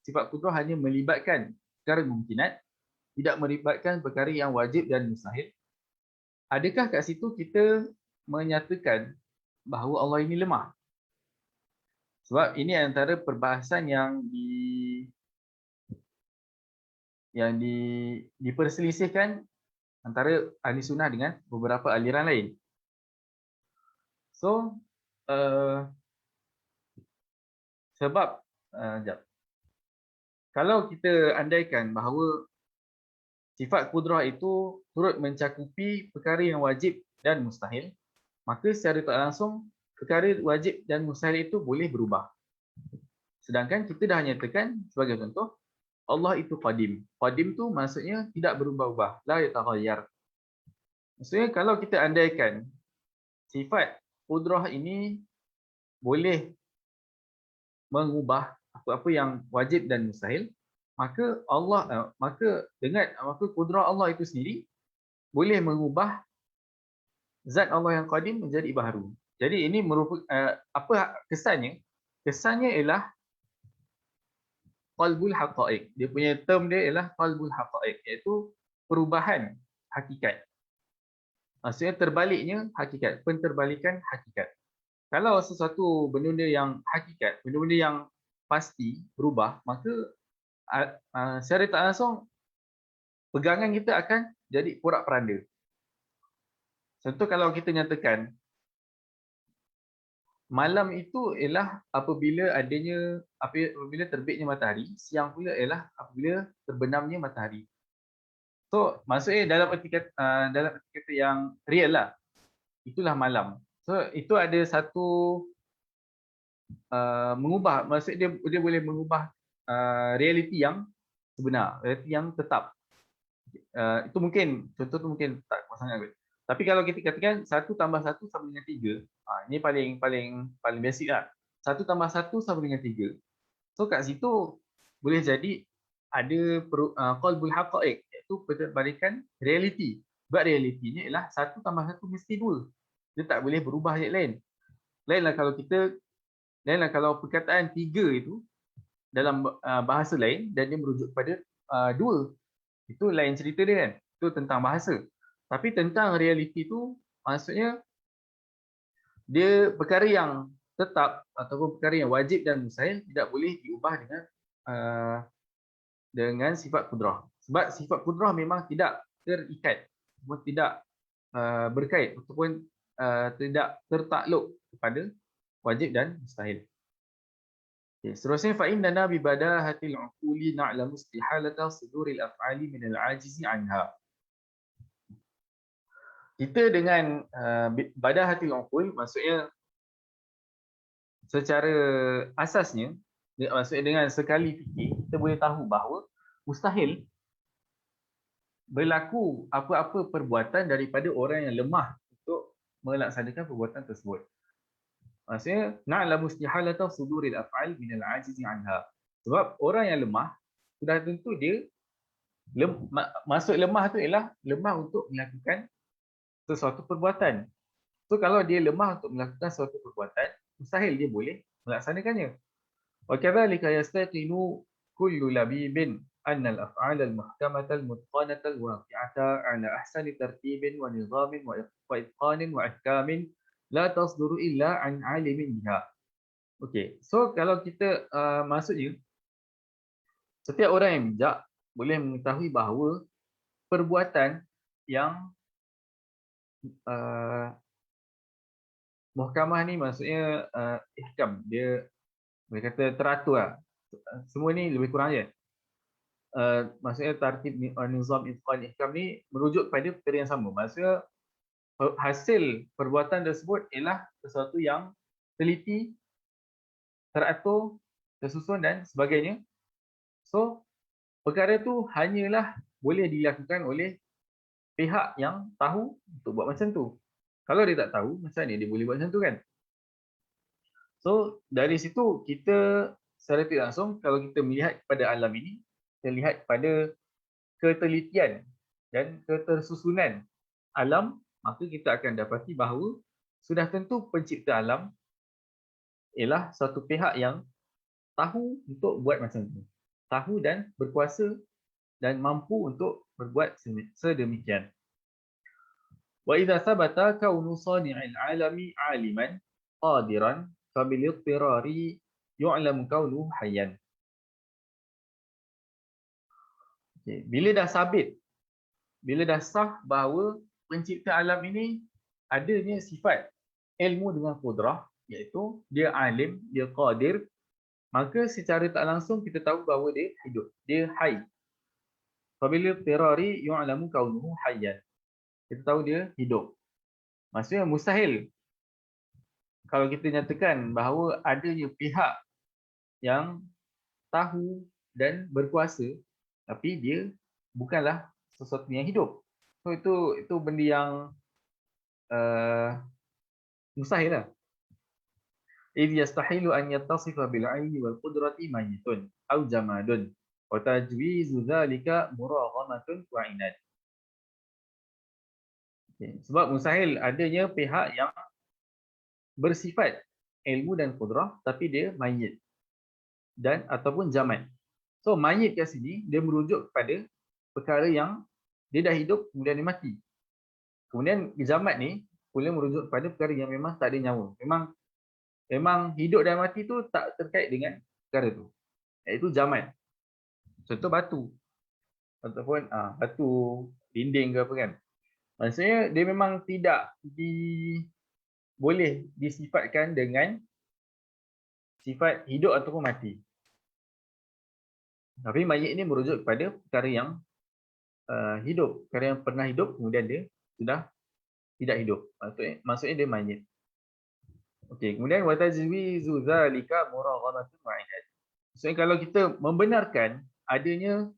sifat qudrah hanya melibatkan perkara mumkinat, tidak melibatkan perkara yang wajib dan mustahil. Adakah kat situ kita menyatakan bahawa Allah ini lemah? Sebab ini antara perbahasan yang diperselisihkan antara ahli sunnah dengan beberapa aliran lain. So, sebab kalau kita andaikan bahawa sifat qudrah itu turut mencakupi perkara yang wajib dan mustahil, maka secara tak langsung perkara wajib dan mustahil itu boleh berubah. Sedangkan kita dah nyatakan sebagai contoh, Allah itu qadim. Qadim tu maksudnya tidak berubah-ubah, la yataghayyar. Maksudnya kalau kita andaikan sifat qudrah ini boleh mengubah apa-apa yang wajib dan mustahil, maka qudrah Allah itu sendiri boleh mengubah zat Allah yang qadim menjadi baharu. Jadi ini merupakan apa kesannya? Kesannya ialah qalbul haqaiq. Dia punya term dia ialah qalbul haqaiq, iaitu perubahan hakikat. Maksudnya terbaliknya hakikat, penterbalikan hakikat. Kalau sesuatu benda yang hakikat, benda-benda yang pasti berubah, maka secara tak langsung pegangan kita akan jadi porak-peranda. Contoh kalau kita nyatakan malam itu ialah apabila terbitnya matahari, siang pula ialah apabila terbenamnya matahari. So maksudnya dalam erti kata yang real lah, itulah malam. So itu ada satu mengubah, maksudnya dia boleh mengubah realiti yang sebenar, realiti yang tetap. Itu mungkin, contoh tu mungkin tak kuat sangat. Tapi kalau kita katakan 1 tambah 1 sama dengan 3, ini paling basic lah. 1 tambah 1 sama dengan 3. So kat situ boleh jadi ada qalbul haqaiq, iaitu perbalikan realiti. Sebab realitinya ialah 1 tambah 1 mesti 2. Dia tak boleh berubah yang lain. Lainlah kalau perkataan 3 itu dalam bahasa lain dan dia merujuk kepada 2. Itu lain cerita dia kan. Itu tentang bahasa. Tapi tentang realiti tu maksudnya dia perkara yang tetap ataupun perkara yang wajib dan mustahil tidak boleh diubah dengan sifat qudrah. Sebab sifat qudrah memang tidak terikat, semua tidak berkait ataupun tidak tertakluk kepada wajib dan mustahil. Okay, seterusnya fa innana bi badahatil uquli na'lamu istihalata suduril af'ali min al-ajizi anha. Kita dengan badahatil uqul, maksudnya secara asasnya, maksudnya dengan sekali fikir kita boleh tahu bahawa mustahil berlaku apa-apa perbuatan daripada orang yang lemah untuk melaksanakan perbuatan tersebut. Maksudnya na'lamu istihalata suduril af'al min al-ajizi anha. Sebab orang yang lemah sudah tentu dia maksud lemah tu ialah lemah untuk melakukan sesuatu perbuatan. So kalau dia lemah untuk melakukan sesuatu perbuatan, mustahil dia boleh melaksanakannya. Wa kadzalika yastaqinu kullu labibin anna al-af'al al-muhkamata al-mutqanata al-waqi'ata 'ala ahsani tartibin wa nizamin wa itqanin wa ihkamin la tasduru illa an 'alimin biha. Okey, so kalau kita maksudnya setiap orang yang bijak boleh mengetahui bahawa perbuatan yang muhkamah ni maksudnya ihkam, dia boleh kata teratur lah. Semua ni lebih kurang je. Maksudnya tartib, nizam, itqan, ihkam ni merujuk kepada perkara yang sama. Maksudnya hasil perbuatan tersebut ialah sesuatu yang teliti, teratur, tersusun dan sebagainya. So perkara tu hanyalah boleh dilakukan oleh pihak yang tahu untuk buat macam tu. Kalau dia tak tahu, macam mana dia boleh buat macam tu kan? So dari situ kita secara tidak langsung, kalau kita melihat kepada alam ini, kita lihat pada ketelitian dan ketersusunan alam, maka kita akan dapati bahawa sudah tentu pencipta alam ialah satu pihak yang tahu untuk buat macam tu. Tahu dan berkuasa dan mampu untuk berbuat sedemikian. Wa idza thabata kaunu sani'il 'alami 'aliman qadiran fa bil ittirari yu'lam kaunu hayyan. Okay. Bila dah sabit, bila dah sah bahawa pencipta alam ini adanya sifat ilmu dengan qudrah, iaitu dia alim, dia qadir, maka secara tak langsung kita tahu bahawa dia hidup, dia hayy. Fa bil ittirari yu'lamu kaunuhu hayyan. Kita tahu dia hidup. Maksudnya mustahil kalau kita nyatakan bahawa adanya pihak yang tahu dan berkuasa tapi dia bukanlah sesuatu yang hidup. So itu benda yang mustahil lah. Idh yastahilu an yattasifa bil 'ilmi wal qudrati mayyitun aw jamadun wa tajwizu dhalika muraghamatun wa 'inad. Okay. Sebab mustahil adanya pihak yang bersifat ilmu dan qudrah tapi dia mayyit dan ataupun jamad. So mayyit kat sini dia merujuk kepada perkara yang dia dah hidup kemudian dia mati. Kemudian jamad ni boleh merujuk kepada perkara yang memang tak ada nyawa. Memang hidup dan mati tu tak terkait dengan perkara tu. Iaitu jamad. Contoh batu. Ataupun batu, dinding ke apa kan. Maksudnya dia memang tidak boleh disifatkan dengan sifat hidup ataupun mati. Tapi mayit ini merujuk kepada perkara yang hidup. Perkara yang pernah hidup kemudian dia sudah tidak hidup. Maksudnya dia mayit. Okey, kemudian wa tajwizu zalika muraghamatun wa 'inad. Maksudnya kalau kita membenarkan adanya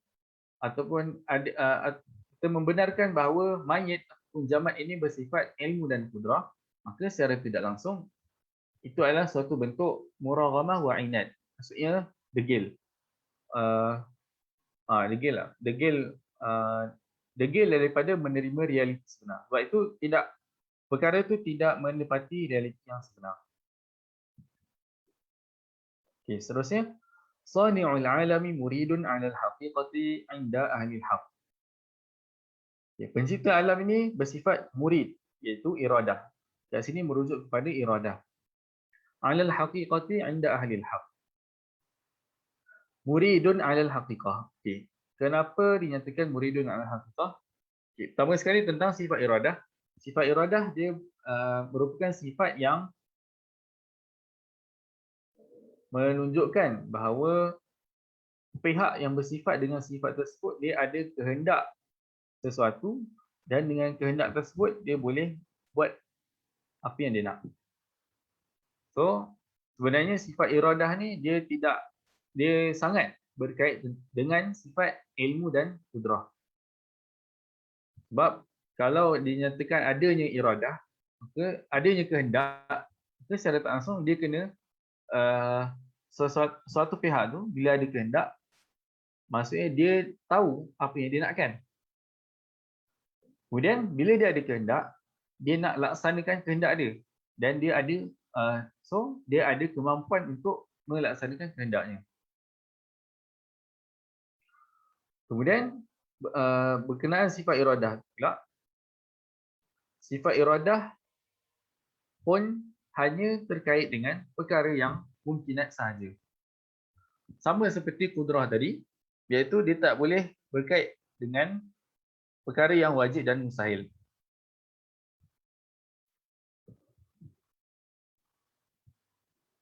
ataupun kita membenarkan bahawa mayit ataupun jamad ini bersifat ilmu dan qudrah, maka secara tidak langsung itu adalah suatu bentuk muraghamah wa 'inad. Maksudnya degil. Degil lah. Degil daripada menerima realiti sebenar. Sebab itu perkara itu tidak menepati realiti yang sebenar. Okey, seterusnya sani'ul 'alami muridun 'ala al-haqiqati 'inda ahli al-haq. Okay, pencipta alam ini bersifat murid, iaitu iradah. Kat sini merujuk kepada iradah. 'Ala al-haqiqati 'inda ahli al-haq. Muridun 'ala al-haqiqah. Okey. Kenapa dinyatakan muridun 'ala al-haqiqah? Okay, pertama sekali tentang sifat iradah. Sifat iradah dia merupakan sifat yang menunjukkan bahawa pihak yang bersifat dengan sifat tersebut dia ada kehendak sesuatu, dan dengan kehendak tersebut dia boleh buat apa yang dia nak. So sebenarnya sifat iradah ni dia sangat berkait dengan sifat ilmu dan kudrah. Sebab kalau dinyatakan adanya iradah, maka adanya kehendak, maka secara tak langsung dia kena suatu pihak tu bila ada kehendak, maksudnya dia tahu apa yang dia nakkan. Kemudian bila dia ada kehendak, dia nak laksanakan kehendak dia, dan dia ada dia ada kemampuan untuk melaksanakan kehendaknya. Kemudian berkenaan sifat iradah pula, sifat iradah pun hanya terkait dengan perkara yang mungkinat sahaja. Sama seperti kudrah tadi, iaitu dia tak boleh berkait dengan perkara yang wajib dan mustahil.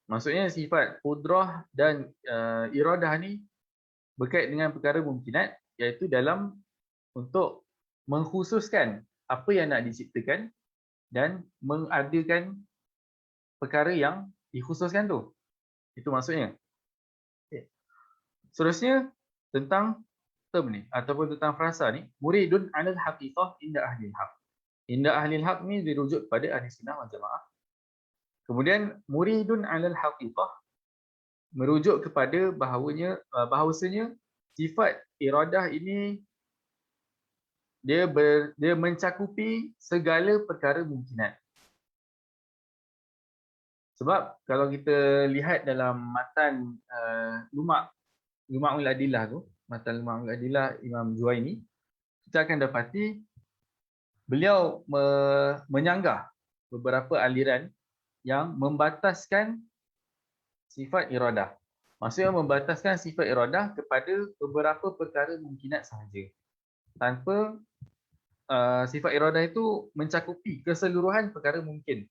Maksudnya sifat kudrah dan iradah ni berkait dengan perkara mungkinat, iaitu dalam untuk mengkhususkan apa yang nak diciptakan dan mengadakan perkara yang dikhususkan tu. Itu maksudnya. Okay. Seterusnya tentang term ni ataupun tentang frasa ni, muridun 'alal haqiqah inda ahli al-haq. Inda ahli al-haq ni dirujuk pada ahli sunnah wal jamaah. Kemudian muridun 'alal haqiqah merujuk kepada bahawasanya sifat iradah ini dia mencakupi segala perkara mungkinat. Sebab kalau kita lihat dalam matan Luma'ul Adillah tu, matan Luma'ul Adillah Imam Juwaini, kita akan dapati beliau menyanggah beberapa aliran yang membataskan sifat iradah. Maksudnya membataskan sifat iradah kepada beberapa perkara mungkinat sahaja, tanpa sifat iradah itu mencakupi keseluruhan perkara mungkin.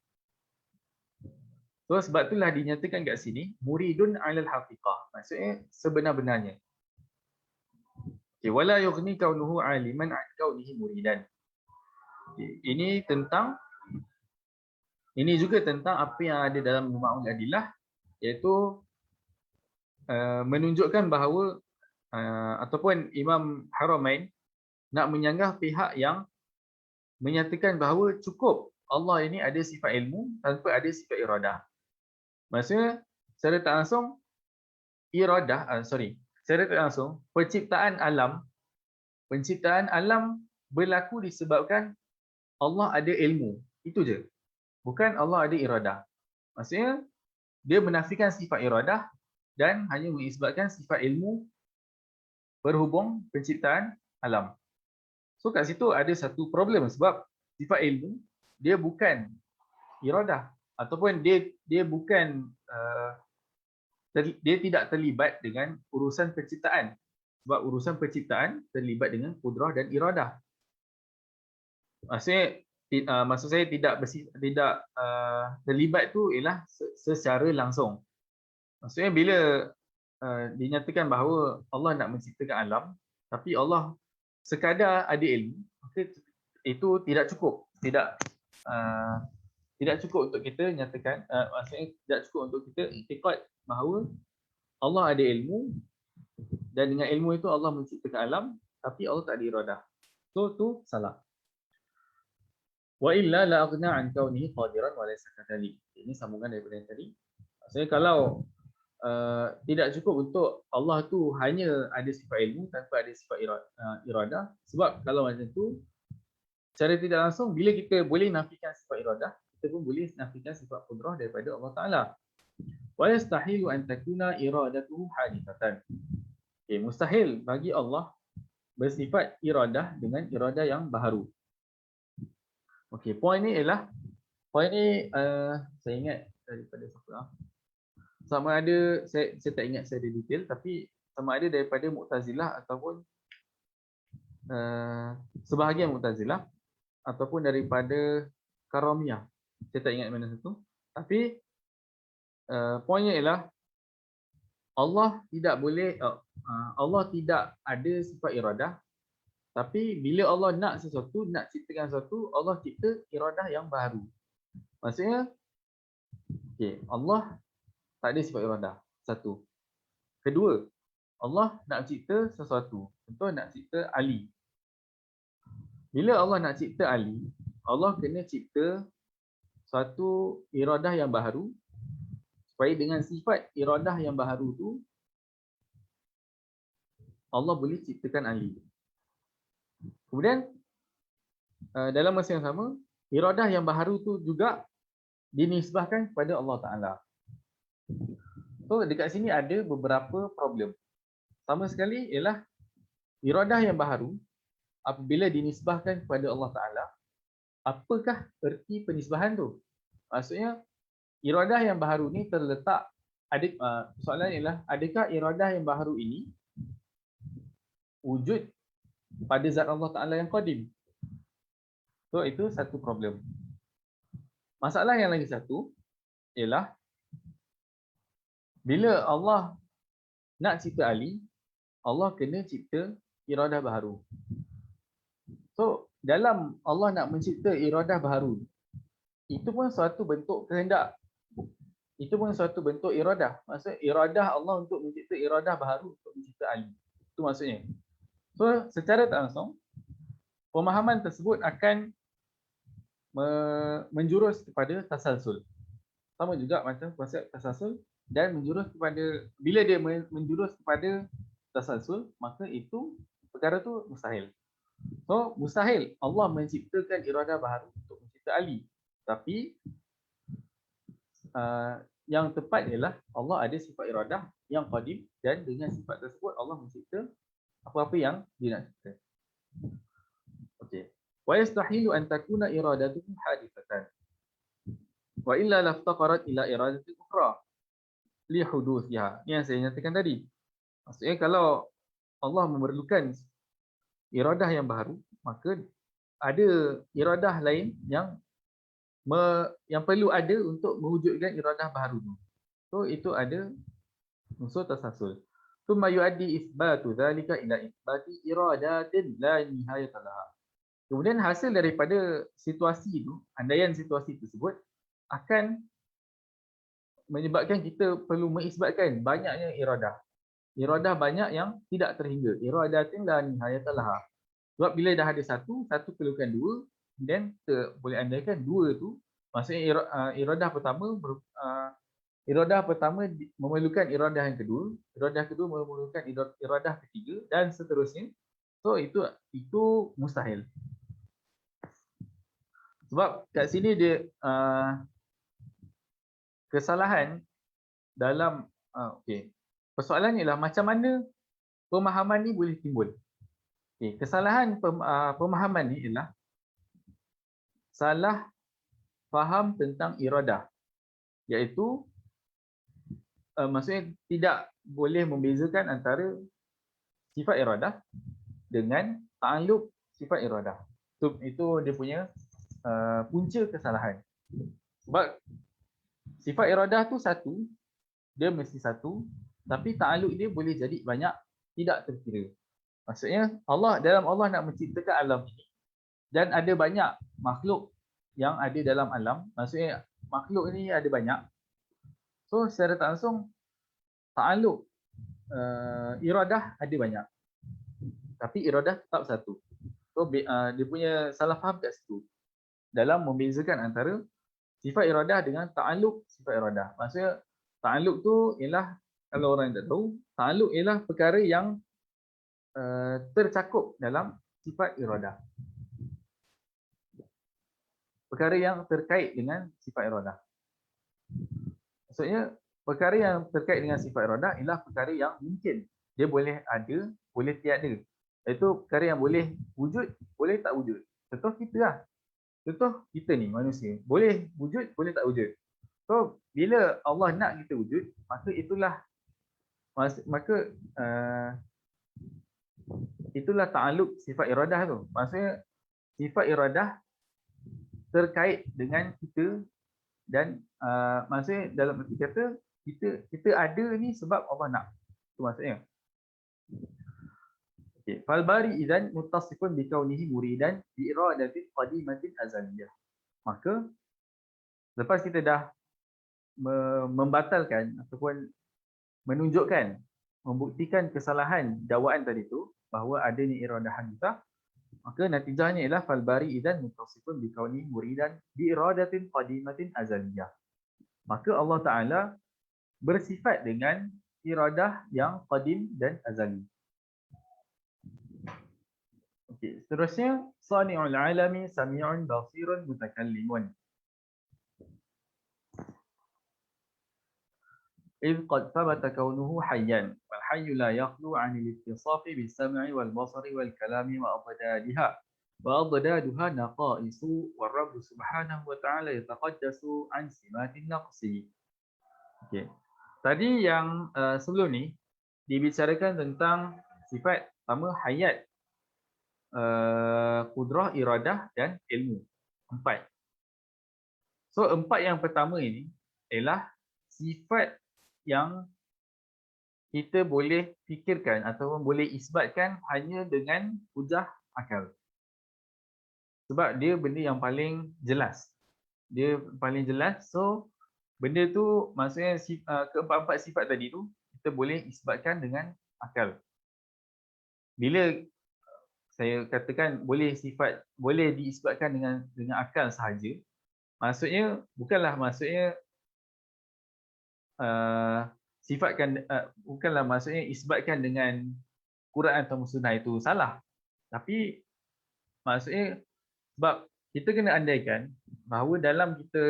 So sebab itulah dinyatakan kat sini muridun 'alal haqiqah. Maksudnya sebenar-benarnya. Okay, wala yughni kaunuhu 'aliman 'an kaunihi muridan. Okay, ini juga tentang apa yang ada dalam Luma'ul Adillah, iaitu menunjukkan bahawa ataupun Imam Haramain nak menyanggah pihak yang menyatakan bahawa cukup Allah ini ada sifat ilmu tanpa ada sifat iradah. Maksudnya secara tak langsung secara tak langsung penciptaan alam berlaku disebabkan Allah ada ilmu. Itu je. Bukan Allah ada iradah. Maksudnya dia menafikan sifat iradah dan hanya mengisbatkan sifat ilmu berhubung penciptaan alam. So kat situ ada satu problem, sebab sifat ilmu dia bukan iradah, ataupun dia bukan dia tidak terlibat dengan urusan penciptaan, sebab urusan penciptaan terlibat dengan kudrah dan iradah. Maksud saya tidak terlibat tu ialah secara langsung. Maksudnya bila dinyatakan bahawa Allah nak menciptakan alam, tapi Allah sekadar ada ilmu, maka itu tidak cukup. Tidak cukup untuk kita nyatakan, maksudnya tidak cukup untuk kita i'tiqad bahawa Allah ada ilmu, dan dengan ilmu itu Allah menciptakan alam, tapi Allah tak ada iradah. So tu salah. Wa illa la aghna an kaunihi qadiran wa laysa kadhalik. Ini sambungan daripada yang tadi. Maksudnya kalau tidak cukup untuk Allah tu hanya ada sifat ilmu tanpa ada sifat iradah, sebab kalau macam tu secara tidak langsung bila kita boleh nafikan sifat iradah, kita pun boleh nafikan sifat qudrah daripada Allah Taala. Wa yastahilu an takuna iradatuhu hadithatan. Okay, mustahil bagi Allah bersifat iradah dengan iradah yang baharu. Okey, poin ni saya ingat daripada siapa? Sama ada saya tak ingat saya ada detail, tapi sama ada daripada Mu'tazilah ataupun sebahagian Mu'tazilah ataupun daripada Karamiyah. Saya tak ingat mana satu. Tapi poinnya ialah Allah tidak boleh Allah tidak ada sifat iradah, tapi bila Allah nak sesuatu, nak ciptakan sesuatu, Allah cipta iradah yang baru. Maksudnya Allah tak ada sifat iradah. Satu. Kedua, Allah nak cipta sesuatu. Contoh nak cipta Ali. Bila Allah nak cipta Ali, Allah kena cipta satu iradah yang baru supaya dengan sifat iradah yang baru tu Allah boleh ciptakan Ali. Kemudian dalam masa yang sama, iradah yang baru tu juga dinisbahkan kepada Allah Ta'ala. So dekat sini ada beberapa problem. Sama sekali ialah iradah yang baru apabila dinisbahkan kepada Allah Ta'ala, apakah erti penisbahan tu? Maksudnya iradah yang baru ni terletak soalan ialah adakah iradah yang baru ini wujud pada zat Allah Ta'ala yang qadim? So itu satu problem. Masalah yang lagi satu ialah bila Allah nak cipta Ali, Allah kena cipta iradah baru. So dalam Allah nak mencipta iradah baru, itu pun suatu bentuk kehendak. Itu pun suatu bentuk iradah. Maksudnya iradah Allah untuk mencipta iradah baru untuk mencipta Ali. Itu maksudnya. So secara tak langsung, pemahaman tersebut akan menjurus kepada tasalsul. Sama juga macam konsep tasalsul, dan menjurus kepada, bila dia menjurus kepada tasalsul, maka itu perkara tu mustahil. So mustahil Allah menciptakan iradah baru untuk mencipta Ali. Tapi yang tepat ialah Allah ada sifat iradah yang qadim, dan dengan sifat tersebut Allah mencipta apa-apa yang dia nak cipta. Okey. Wa yastahilu an takuna iradatuhu hadithatan. Wa illa laftaqarat ila iradatin ukhra li huduthiha. Ini yang saya nyatakan tadi. Maksudnya kalau Allah memerlukan iradah yang baru, maka ada iradah lain yang perlu ada untuk mewujudkan iradah baru tu. So itu ada unsur tasalsul. Thumma yuaddi itsbatu dzalika ila itsbati iradatin la nihayata laha. Kemudian hasil daripada situasi itu, andaian situasi tersebut akan menyebabkan kita perlu mengisbatkan banyaknya iradah. Iradah banyak yang tidak terhingga. Iradatin la nihayata laha. Sebab bila dah ada satu perlukan dua, dan boleh andaikan dua tu, maksudnya iradah pertama memerlukan iradah yang kedua, iradah kedua memerlukan iradah ketiga, dan seterusnya. So itu mustahil. Sebab kat sini dia kesalahan dalam persoalannya ialah macam mana pemahaman ni boleh timbul. Kesalahan pemahaman ni ialah salah faham tentang iradah, iaitu maksudnya tidak boleh membezakan antara sifat iradah dengan ta'alluq sifat iradah. So, itu dia punya punca kesalahan. Sebab sifat iradah tu satu, dia mesti satu, tapi ta'alluq dia boleh jadi banyak, tidak terkira. Maksudnya dalam Allah nak menciptakan alam ini, dan ada banyak makhluk yang ada dalam alam, maksudnya makhluk ni ada banyak. So secara tak langsung ta'alluq iradah ada banyak, tapi iradah tetap satu. So dia punya salah faham kat situ dalam membezakan antara sifat iradah dengan ta'alluq sifat iradah. Maksudnya ta'alluq tu ialah, kalau orang tak tahu, ta'alluq ialah perkara yang tercakup dalam sifat iradah. Perkara yang terkait dengan sifat iradah. Maksudnya perkara yang terkait dengan sifat iradah ialah perkara yang mungkin dia boleh ada, boleh tiada. Iaitu perkara yang boleh wujud, boleh tak wujud. Contoh kita lah. Contoh kita ni manusia, boleh wujud, boleh tak wujud. So bila Allah nak kita wujud, maka itulah itulah ta'alluq sifat iradah tu. Maksudnya sifat iradah terkait dengan kita dan maksudnya dalam arti kata kita ada ni sebab Allah nak. Itu maksudnya. Okey, fal bari idzan muttasifun bi kaunihi muridan bi iradatin qadimatin azaliyah. Maka lepas kita dah membatalkan ataupun menunjukkan, membuktikan kesalahan dakwaan tadi tu bahawa adanya iradah hadithah, maka natijahnya ialah fal bari idzan muttasifun bi kaunihi muridan bi iradatin qadimatin azaliyah. Maka Allah Taala bersifat dengan iradah yang qadim dan azali. Okey, seterusnya sani'ul alami sami'un basirun mutakallimun. إذ قد ثبت كونه حيا والحي لا يخلو عن الاتصاف بالسمع والبصر والكلام وأضدادها نقائص والرب سبحانه وتعالى يتقدس عن سمات النقص. Okay. Tadi yang sebelum ni dibicarakan tentang sifat pertama hayat, kudrah, iradah dan ilmu. 4. So 4 yang pertama ini ialah sifat yang kita boleh fikirkan ataupun boleh isbatkan hanya dengan hujah akal. Sebab dia benda yang paling jelas. Dia paling jelas, so benda tu maksudnya keempat-empat sifat tadi tu kita boleh isbatkan dengan akal. Bila saya katakan boleh diisbatkan dengan akal sahaja, maksudnya bukanlah maksudnya bukanlah maksudnya isbatkan dengan Quran atau sunnah itu salah. Tapi maksudnya sebab kita kena andaikan bahawa dalam kita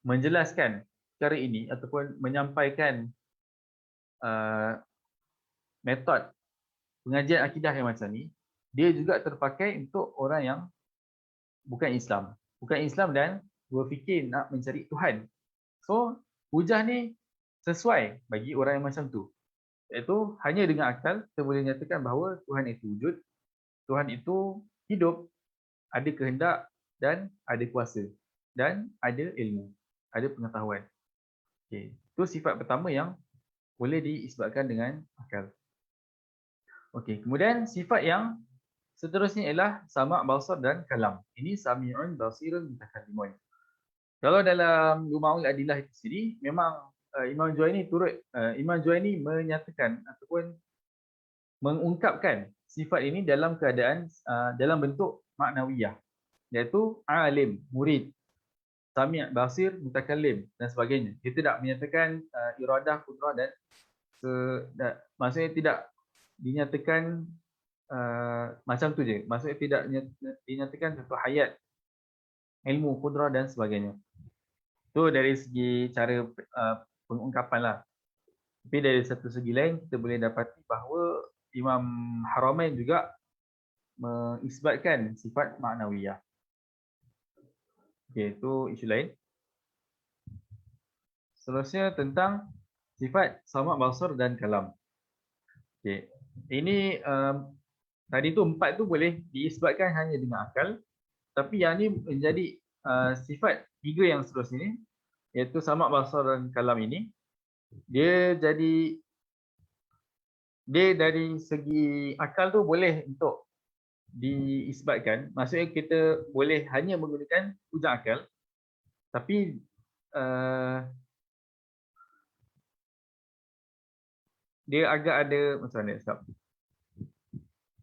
menjelaskan cara ini ataupun menyampaikan metod pengajian akidah yang macam ni, dia juga terpakai untuk orang yang bukan Islam dan berfikir nak mencari Tuhan. So hujah ni sesuai bagi orang yang macam tu, iaitu hanya dengan akal kita boleh nyatakan bahawa Tuhan itu wujud, Tuhan itu hidup, ada kehendak dan ada kuasa dan ada ilmu, ada pengetahuan. Okay. Itu sifat pertama yang boleh diisbatkan dengan akal. Okey, kemudian sifat yang seterusnya ialah sama', basar dan kalam. Ini sami'un, basirun, mutakallimun. Kalau dalam Luma'ul Adillah itu sendiri, memang Imam Juwaini menyatakan ataupun mengungkapkan sifat ini dalam keadaan dalam bentuk maknawiyah, iaitu alim, murid, sami', basir, mutakallim dan sebagainya. Dia tidak menyatakan iradah, kudrah dan maksudnya tidak dinyatakan macam tu je. Maksudnya tidak dinyatakan satu hayat, ilmu, kudrah dan sebagainya. Itu dari segi cara pengungkapan lah. Tapi dari satu segi lain kita boleh dapati bahawa Imam Haramain juga mengisbatkan sifat maknawiyah. Okey, itu isu lain. Seterusnya tentang sifat sama', basar dan kalam. Okey, ini tadi tu 4 tu boleh diisbatkan hanya dengan akal, tapi yang ni menjadi sifat 3 yang seterusnya ni, iaitu sama', basar dan kalam ini, dia dari segi akal tu boleh untuk diisbatkan. Maksudnya kita boleh hanya menggunakan hujah akal, tapi dia agak ada macam mana sebab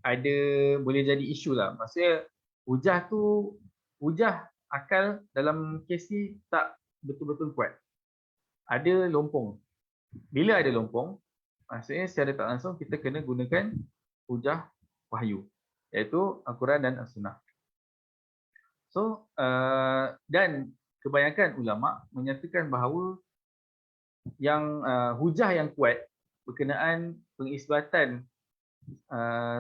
ada boleh jadi isu lah. Maksudnya hujah akal dalam kes ni tak betul-betul kuat. Ada lompong. Bila ada lompong, maksudnya secara tak langsung kita kena gunakan hujah wahyu, iaitu Al-Quran dan As-Sunnah. So dan kebanyakan ulama menyatakan bahawa yang hujah yang kuat berkenaan pengisbatan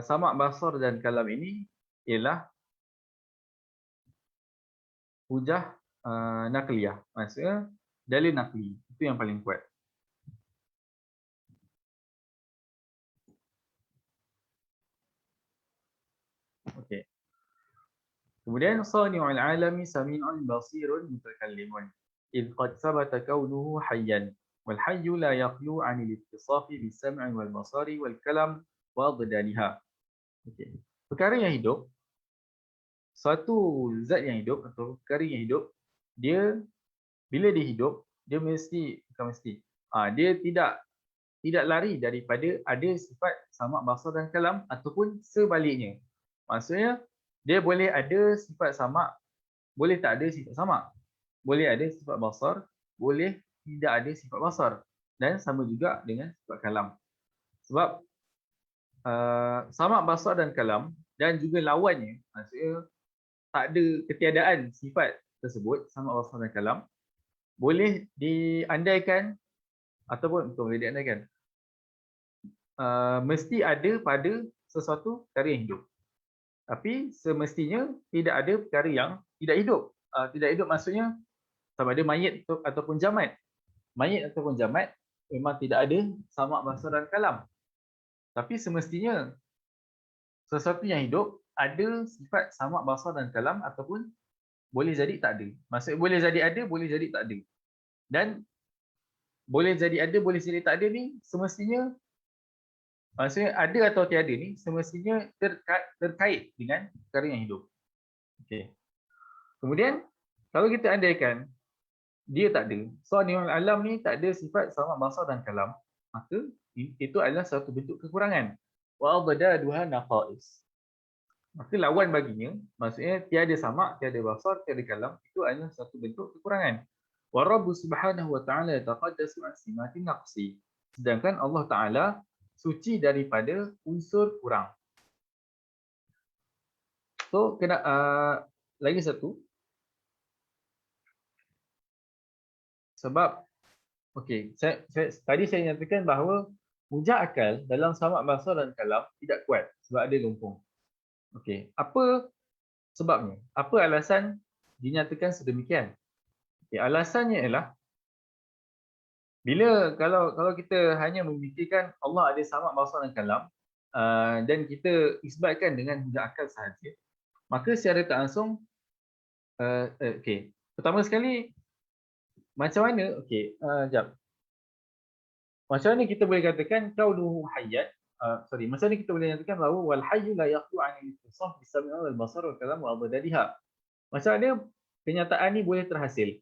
sama', basar dan kalam ini ialah hujah nakliyah, maksudnya dalil nakli, itu yang paling kuat. Okey. Kemudian sani'ul alami sami'un basirun mutakallimun. إذ قد ثبت كونه حيا والحي لا يخلو عن الاتصاف بالسمع والبصر والكلام وأضدادها. Okey. Perkara yang hidup, suatu zat yang hidup atau perkara yang hidup, dia bila dia hidup, dia mesti bukan mesti. Dia tidak lari daripada ada sifat sama' basar dan kalam ataupun sebaliknya. Maksudnya dia boleh ada sifat sama', boleh tak ada sifat sama'. Boleh ada sifat basar, boleh tidak ada sifat basar. Dan sama juga dengan sifat kalam. Sebab sama' basar dan kalam dan juga lawannya, maksudnya tak ada ketiadaan sifat tersebut, sama' basar dan kalam, boleh diandaikan ataupun betul boleh diandaikan mesti ada pada sesuatu perkara yang hidup. Tapi semestinya tidak ada perkara yang tidak hidup. Tidak hidup maksudnya sama ada mayit ataupun jamat. Mayit ataupun jamat memang tidak ada sama' basar dan kalam. Tapi semestinya sesuatu yang hidup ada sifat sama' basar dan kalam ataupun boleh jadi tak ada. Maksudnya boleh jadi ada, boleh jadi tak ada. Dan boleh jadi ada, boleh jadi tak ada ni semestinya, maksudnya ada atau tiada ni semestinya terkait dengan perkara yang hidup. Okey. Kemudian kalau kita andaikan dia tak ada, sani'ul alam ni tak ada sifat sama' basar dan kalam, maka itu adalah satu bentuk kekurangan. Wa addaduha naqais. Maka lawan baginya, maksudnya tiada sama', tiada basar, tiada kalam, itu adalah satu bentuk kekurangan. Wa Rabbu subhanahu wa ta'ala yataqaddasu an simatin naqsi. Sedangkan Allah Ta'ala suci daripada unsur kurang. So, kena lagi satu. Sebab, okey, tadi saya nyatakan bahawa hujah akal dalam sama' basar dan kalam tidak kuat sebab ada lumpung. Okey, apa sebabnya? Apa alasan dinyatakan sedemikian? Okay, alasannya ialah bila kalau kita hanya memikirkan Allah ada sama' basar dan kalam dan kita isbatkan dengan hujah akal sahaja, maka secara tak langsung okey, pertama sekali macam mana jap. Macam mana kita boleh katakan kaunuhu hayyan, macam mana kita boleh nyatakan bahawa wal hayyu la yaqtu 'an al-ittisaf bis-sam'i wal basar wal kalam wa adadadiha. Macam mana kenyataan ni boleh terhasil?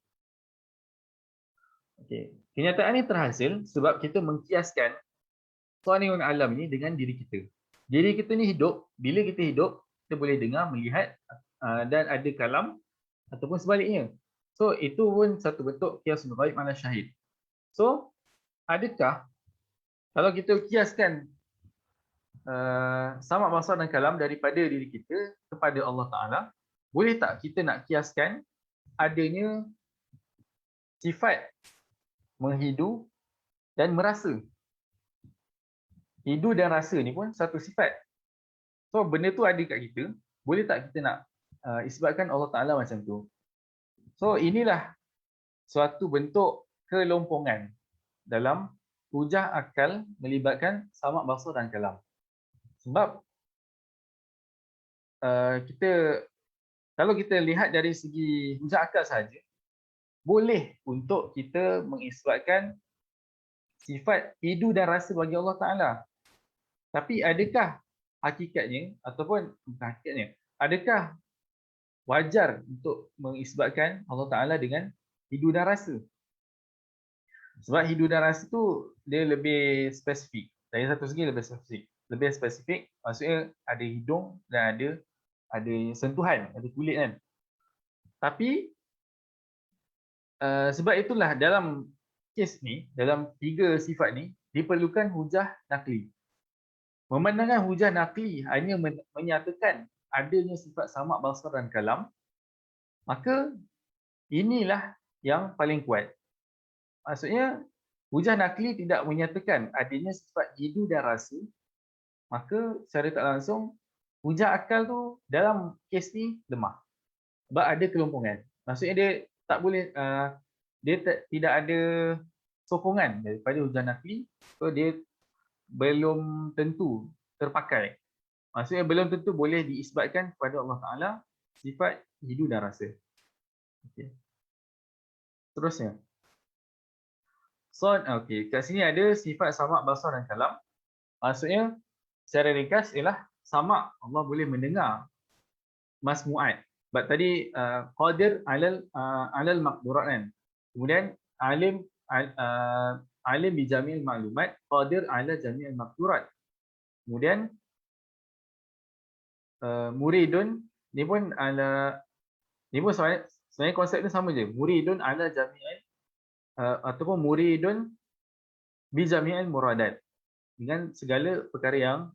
Okey, kenyataan ni terhasil sebab kita mengkiaskan sani'ul alam ni dengan diri kita. Diri kita ni hidup, bila kita hidup, kita boleh dengar, melihat dan ada kalam ataupun sebaliknya. So, itu pun satu bentuk kiasul ghaib ala syahid. So, adakah kalau kita kiaskan sama' basar dan kalam daripada diri kita kepada Allah Ta'ala, boleh tak kita nak kiaskan adanya sifat menghidu dan merasa? Hidu dan rasa ni pun satu sifat. So, benda tu ada kat kita, boleh tak kita nak isbatkan Allah Ta'ala macam tu? So, inilah suatu bentuk kelompongan dalam hujah akal melibatkan sama' basar dan kalam. Sebab kalau kita lihat dari segi hujah akal sahaja, boleh untuk kita mengisbatkan sifat hidu dan rasa bagi Allah Ta'ala. Tapi adakah hakikatnya ataupun bukan hakikatnya, adakah wajar untuk mengisbatkan Allah Ta'ala dengan hidu dan rasa? Sebab hidu dan rasa tu dia lebih spesifik. Dari satu segi lebih spesifik. Lebih spesifik maksudnya ada hidung dan ada sentuhan, ada kulit kan. Tapi sebab itulah dalam kes ni, dalam tiga sifat ni diperlukan hujah nakli. Memandangkan hujah nakli hanya menyatakan adanya sifat sama' basar dan kalam, maka inilah yang paling kuat. Maksudnya hujah nakli tidak menyatakan adanya sifat hidu dan rasa, maka secara tak langsung hujah akal tu dalam kes ni lemah. Sebab ada kelompongan. Maksudnya dia tak boleh, tidak ada sokongan daripada hujah nakli, so dia belum tentu terpakai. Maksudnya belum tentu boleh diisbatkan kepada Allah Ta'ala sifat hidu dan rasa. Okay. Terusnya. Okey, kat sini ada sifat samak, basar dan kalam. Maksudnya secara ringkas ialah samak, Allah boleh mendengar masmu'at. Sebab tadi qadir alal maqdurat kan. Kemudian alim bi jami'il maklumat, qadir ala jami'il maqdurat. Kemudian muridun ni pun sebenarnya konsep ni sama je. Muridun ala jami'il ataupun muridun bi jami'il muradat, dengan segala perkara yang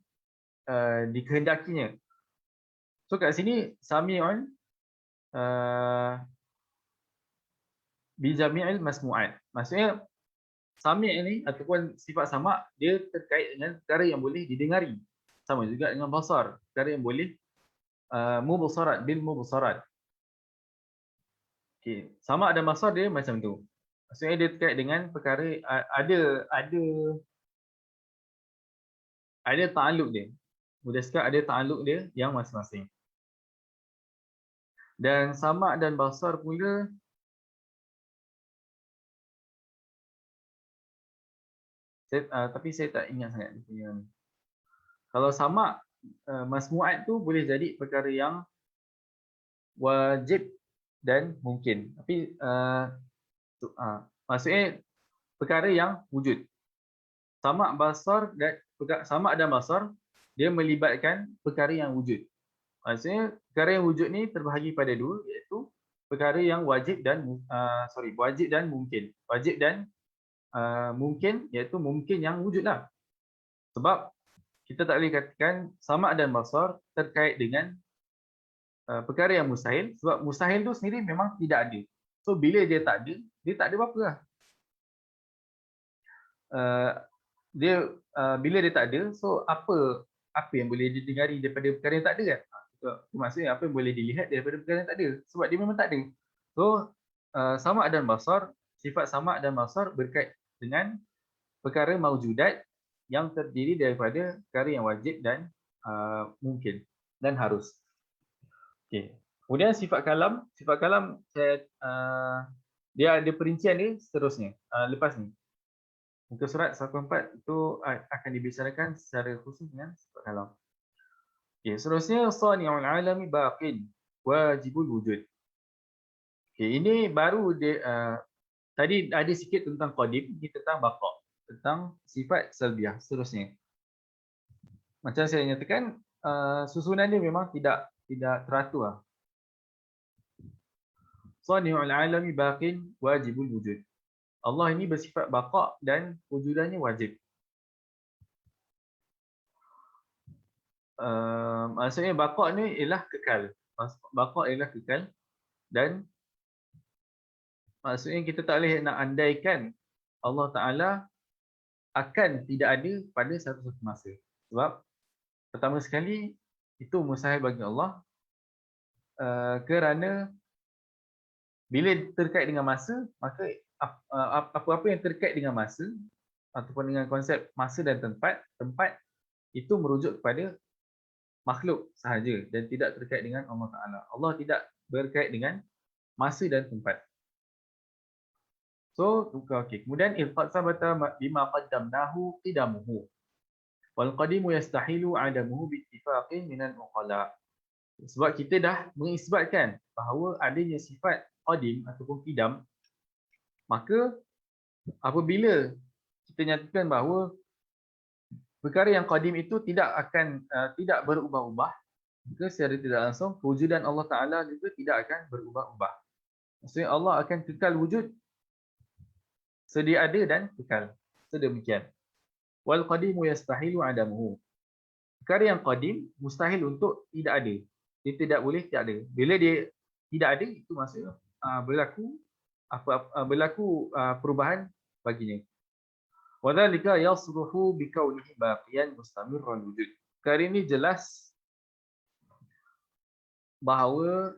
dikehendakinya. So kat sini sami'un bi jami'il masmu'at. Maksudnya sami' ni ataupun sifat sama' dia terkait dengan perkara yang boleh didengari. Sama juga dengan basar, perkara yang boleh mubsarat bil mubsarat. Okey, sama' dan basar dia macam tu. Maksudnya dia terkait dengan perkara ada ta'alluq dia. Mudah sekali ada ta'alluq dia yang masing-masing. Dan sama' dan basar pula tapi saya tak ingat sangat dia punya ni. Kalau sama' masmu'at tu boleh jadi perkara yang wajib dan mungkin. Tapi maksudnya perkara yang wujud. Sama' dan basar dia melibatkan perkara yang wujud. Maksudnya perkara yang wujud ni terbahagi pada dua, iaitu perkara yang wajib dan mungkin. Wajib dan mungkin, iaitu mungkin yang wujudlah. Sebab kita tak boleh katakan sama' dan basar terkait dengan perkara yang mustahil, sebab mustahil tu sendiri memang tidak ada. So bila dia tak ada apa-apa lah. Bila dia tak ada, so apa yang boleh didengari daripada perkara yang tak ada kan? Maksudnya apa yang boleh dilihat daripada perkara yang tak ada, sebab dia memang tak ada. So sama' dan basar, sifat sama' dan basar berkait dengan perkara maujudat yang terdiri daripada perkara yang wajib dan mungkin dan harus. Okey. Kemudian sifat kalam saya dia ada perincian dia seterusnya lepas ni. Muka surat 104 itu akan dibicarakan secara khusus dengan sifat kalam. Okey, seterusnya sani'ul alami baqin wajibul wujud. Okey, ini baru dia tadi ada sikit tentang qadim, ni tentang baqa, tentang sifat salbiah seterusnya. Macam saya nyatakan susunan dia memang tidak teratur lah. Sani'ul alami baqin wajibul wujud. Allah ini bersifat baqa dan wujudannya wajib. Maksudnya baqa ni ialah kekal. Baqa ialah kekal dan maksudnya kita tak boleh nak andaikan Allah Ta'ala akan tidak ada pada satu masa. Sebab pertama sekali itu mustahil bagi Allah kerana bila terkait dengan masa, maka apa-apa yang terkait dengan masa ataupun dengan konsep masa dan tempat itu merujuk kepada makhluk sahaja dan tidak terkait dengan Allah Ta'ala. Allah tidak berkait dengan masa dan tempat. So, okey. Kemudian ilqad sabata bima qaddamnahu qidamuhu wal qadimu yastahilu adamuhu bi ittifaqin minal uqala. Sebab kita dah mengisbatkan bahawa adanya sifat qadim ataupun qidam, maka apabila kita nyatakan bahawa perkara yang qadim itu tidak berubah-ubah, maka secara tidak langsung kewujudan Allah Ta'ala juga tidak akan berubah-ubah. Maksudnya Allah akan kekal wujud, sedia ada dan kekal. Sedemikian. Wal qadimu yastahilu adamuhu. Perkara yang qadim mustahil untuk tidak ada. Dia tidak boleh tidak ada. Bila dia tidak ada, itu maksudnya berlaku perubahan baginya. Wa dzalika yasruhu bi kaunihi baqiyan mustamirran wujud. Perkara ini jelas bahawa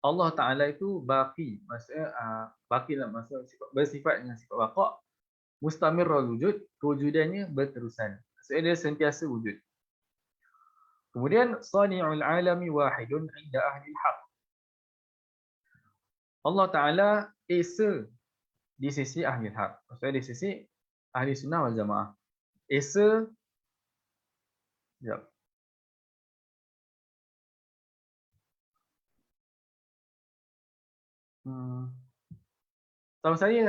Allah Ta'ala itu baqi, maksudnya baqi lah, maksudnya bersifat dengan sifat baqa, mustamirrul wujud, kewujudannya berterusan. Maksudnya dia sentiasa wujud. Kemudian sani'ul alami wahidun 'inda ahli al-haq. Allah Taala esa di sisi ahli hak. Maksudnya di sisi ahli sunnah wal jamaah. Esa, sekejap. Tahu saya,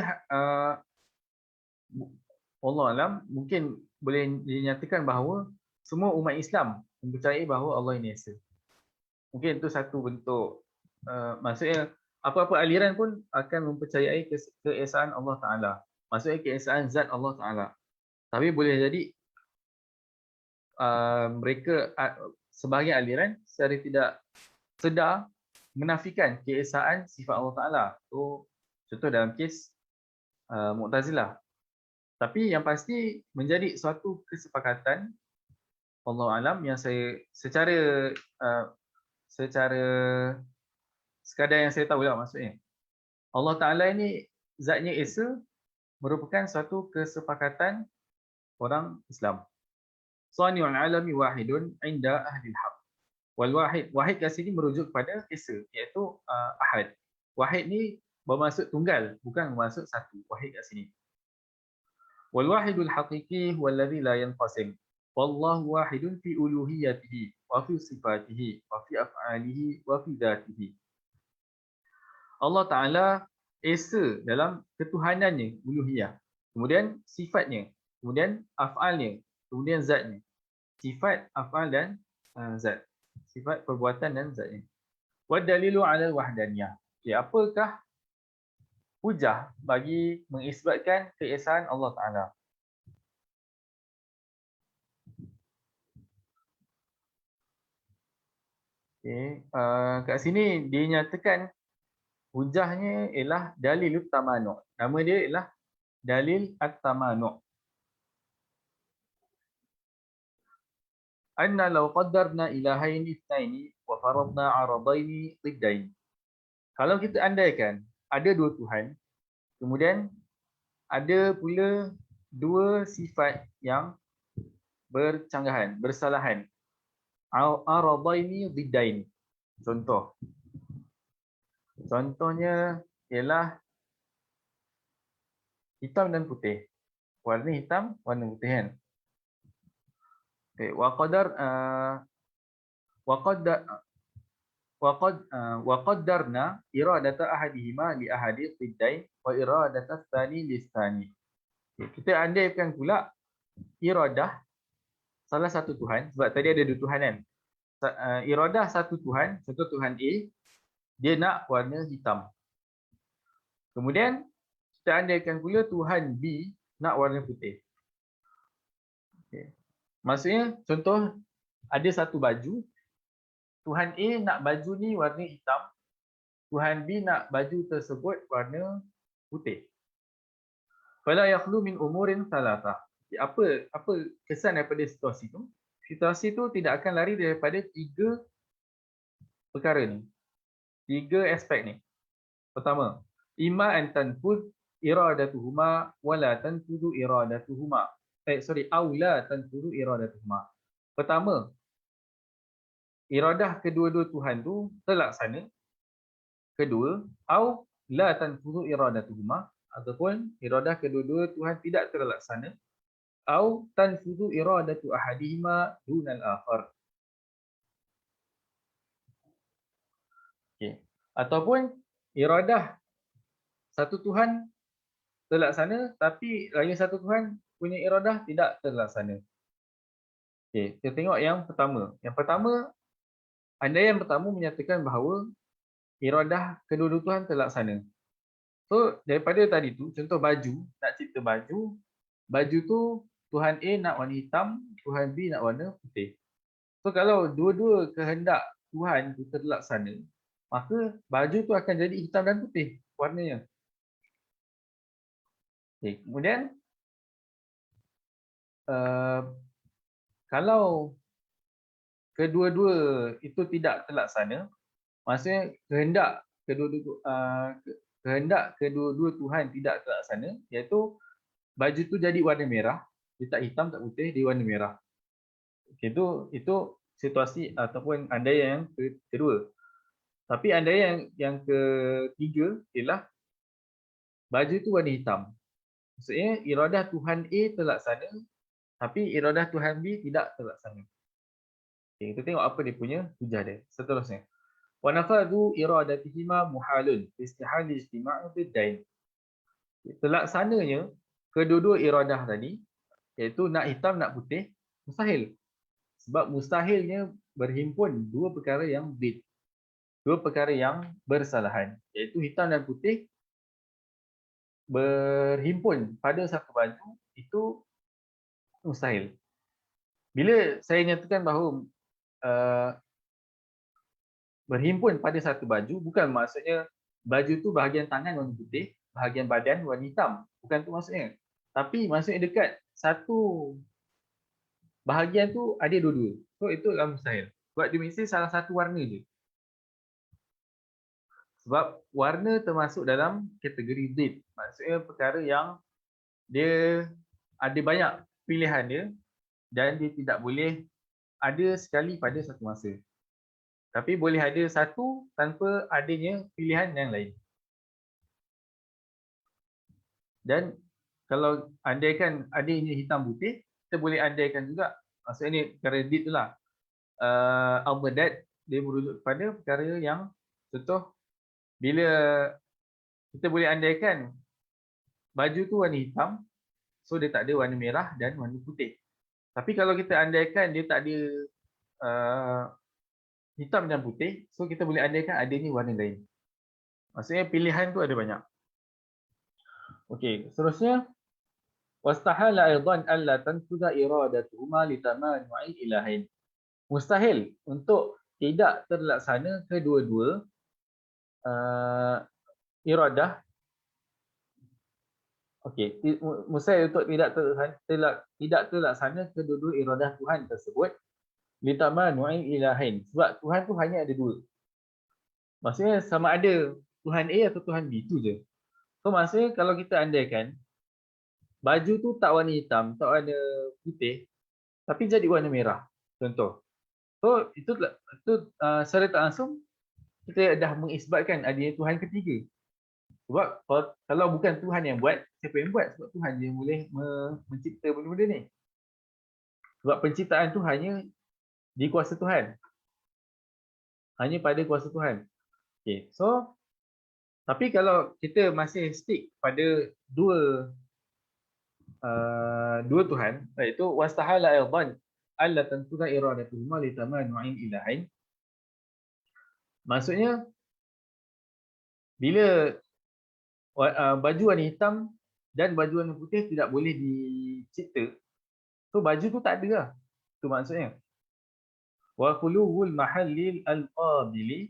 Allah alam, mungkin boleh dinyatakan bahawa semua umat Islam mempercayai bahawa Allah ini esa. Mungkin itu satu bentuk, maksudnya apa-apa aliran pun akan mempercayai keesaan Allah Ta'ala. Maksudnya keesaan zat Allah Ta'ala. Tapi boleh jadi mereka sebahagian aliran secara tidak sedar menafikan keesaan sifat Allah Ta'ala. So, contoh dalam kes Mu'tazilah. Tapi yang pasti menjadi suatu kesepakatan Allah Alam yang saya secara sekadar yang saya tahu lah maksudnya. Allah Ta'ala ini zatnya esa merupakan suatu kesepakatan orang Islam. Sani'ul alami wahidun 'inda ahli al-haq. Wal wahid kat sini merujuk kepada esa, iaitu ahad. Wahid ni bermaksud tunggal, bukan bermaksud satu. Wahid kat sini. Wal wahidul haqiqi huwa alladhi la yanqasim. Wallahu wahidun fi uluhiyatihi wa fi sifatihi wa fi af'alihi wa fi dhatihi. Allah Ta'ala esa dalam ketuhanannya, uluhiyah. Kemudian sifatnya, kemudian af'alnya, kemudian zatnya. Sifat, af'al dan zat. Sifat, perbuatan dan zatnya. Wa dalilu 'ala al-wahdaniyah. Okay, apakah hujah bagi mengisbatkan keesaan Allah Ta'ala? Okay. Kat sini dinyatakan hujahnya ialah dalil at-tamanu'. Nama dia ialah dalil at-tamanu'. Anna law qaddarna ilahaini ithnaini wa faradna 'aradaini dhiddain. Kalau kita andaikan ada dua Tuhan, kemudian ada pula dua sifat yang bercanggahan, bersalahan. Aradaini dhiddain. Contohnya ialah hitam dan putih. Warna hitam, warna putih kan. Okay. Wa qaddarna iradata ahadihima li ahadi dhiddain wa iradata tsani li tsani. Kita andaikan pula iradah salah satu Tuhan, sebab tadi ada dua Tuhan kan. Iradah satu Tuhan, contoh Tuhan A, dia nak warna hitam. Kemudian kita andaikan pula Tuhan B nak warna putih. Okay. Maksudnya contoh ada satu baju, Tuhan A nak baju ni warna hitam, Tuhan B nak baju tersebut warna putih. Fala yakhlu min umurin salatah. Apa kesan daripada situasi itu? Situasi itu tidak akan lari daripada tiga perkara ni. Tiga aspek ni. Pertama, imma an tanfuz iradatuhuma wala tanfuzu iradatuhuma. Aula tanfuzu iradatuhuma. Pertama, iradah kedua-dua Tuhan tu terlaksana. Kedua, au la tanfuzu iradatuhuma, ataupun iradah kedua-dua Tuhan tidak terlaksana. Au tanfuzu iradatu ahadihima dunal akhar. Okay. Ataupun iradah satu Tuhan terlaksana tapi lagi satu Tuhan punya iradah tidak terlaksana. Okay. Kita tengok yang pertama. Yang pertama, andaian pertama menyatakan bahawa iradah kedua-dua Tuhan terlaksana. So daripada tadi tu, contoh baju, nak cipta baju, baju tu Tuhan A nak warna hitam, Tuhan B nak warna putih. So kalau dua-dua kehendak Tuhan itu terlaksana, maka baju tu akan jadi hitam dan putih warnanya. Okay. Kemudian kalau kedua-dua itu tidak terlaksana, maksudnya kehendak kedua-dua Tuhan tidak terlaksana, iaitu baju tu jadi warna merah, dia tak hitam tak putih, dia warna merah. Okay, itu situasi ataupun andaian yang kedua. Tapi andaian yang ketiga ialah baju tu warna hitam. Maksudnya iradah Tuhan A terlaksana tapi iradah Tuhan B tidak terlaksana. Okay, kita tengok apa dia punya hujah dia. Seterusnya. Wa nafadhu iradatihima muhalun istihal ijtima'u biddain. Terlaksananya kedua-dua iradah tadi iaitu nak hitam nak putih mustahil. Sebab mustahilnya berhimpun dua perkara yang bid. Dua perkara yang bersalahan iaitu hitam dan putih berhimpun pada satu baju itu mustahil. Bila saya nyatakan bahawa berhimpun pada satu baju, bukan maksudnya baju tu bahagian tangan warna putih, bahagian badan warna hitam. Bukan tu maksudnya. Tapi maksudnya dekat satu bahagian tu ada dua-dua. So itu adalah mustahil. Sebab dia mesti salah satu warna je. Sebab warna termasuk dalam kategori zid. Maksudnya perkara yang dia ada banyak pilihan dia dan dia tidak boleh ada sekali pada satu masa. Tapi boleh ada satu tanpa adanya pilihan yang lain. Dan kalau andaikan adanya hitam putih, kita boleh andaikan juga. Maksudnya ni perkara did tu lah. Al-Madad, dia merujuk kepada perkara yang contoh, bila kita boleh andaikan baju tu warna hitam, so dia tak ada warna merah dan warna putih. Tapi kalau kita andaikan dia tak ada hitam dan putih, so kita boleh andaikan adanya warna lain. Maksudnya pilihan tu ada banyak. Okey, seterusnya wastahala aidan alla tanfuza iradatuhuma litamanu'i ilahin. Mustahil untuk tidak terlaksana kedua-dua iradah. Okey, mustahil untuk tidak terlaksana kedua-dua iradah Tuhan tersebut litamanu'i ilahin. Sebab Tuhan tu hanya ada dua. Maksudnya sama ada Tuhan A atau Tuhan B, itu je. So maksudnya kalau kita andaikan baju tu tak warna hitam, tak warna putih, tapi jadi warna merah, contoh. So itu secara tak langsung kita dah mengisbatkan adanya Tuhan ketiga. Sebab kalau bukan Tuhan yang buat, siapa yang buat? Sebab Tuhan je yang boleh mencipta benda-benda ni. Sebab penciptaan tu hanya di kuasa Tuhan. Hanya pada kuasa Tuhan. Okay, so tapi kalau kita masih stick pada dua Tuhan, iaitu wastahala aidan alla tanfuza iradatuhuma litamanu'in ilahin. Maksudnya bila baju warna hitam dan baju warna putih tidak boleh dicipta, so baju tu tak ada lah. Itu maksudnya. Wa khuluwul mahallil al-qabili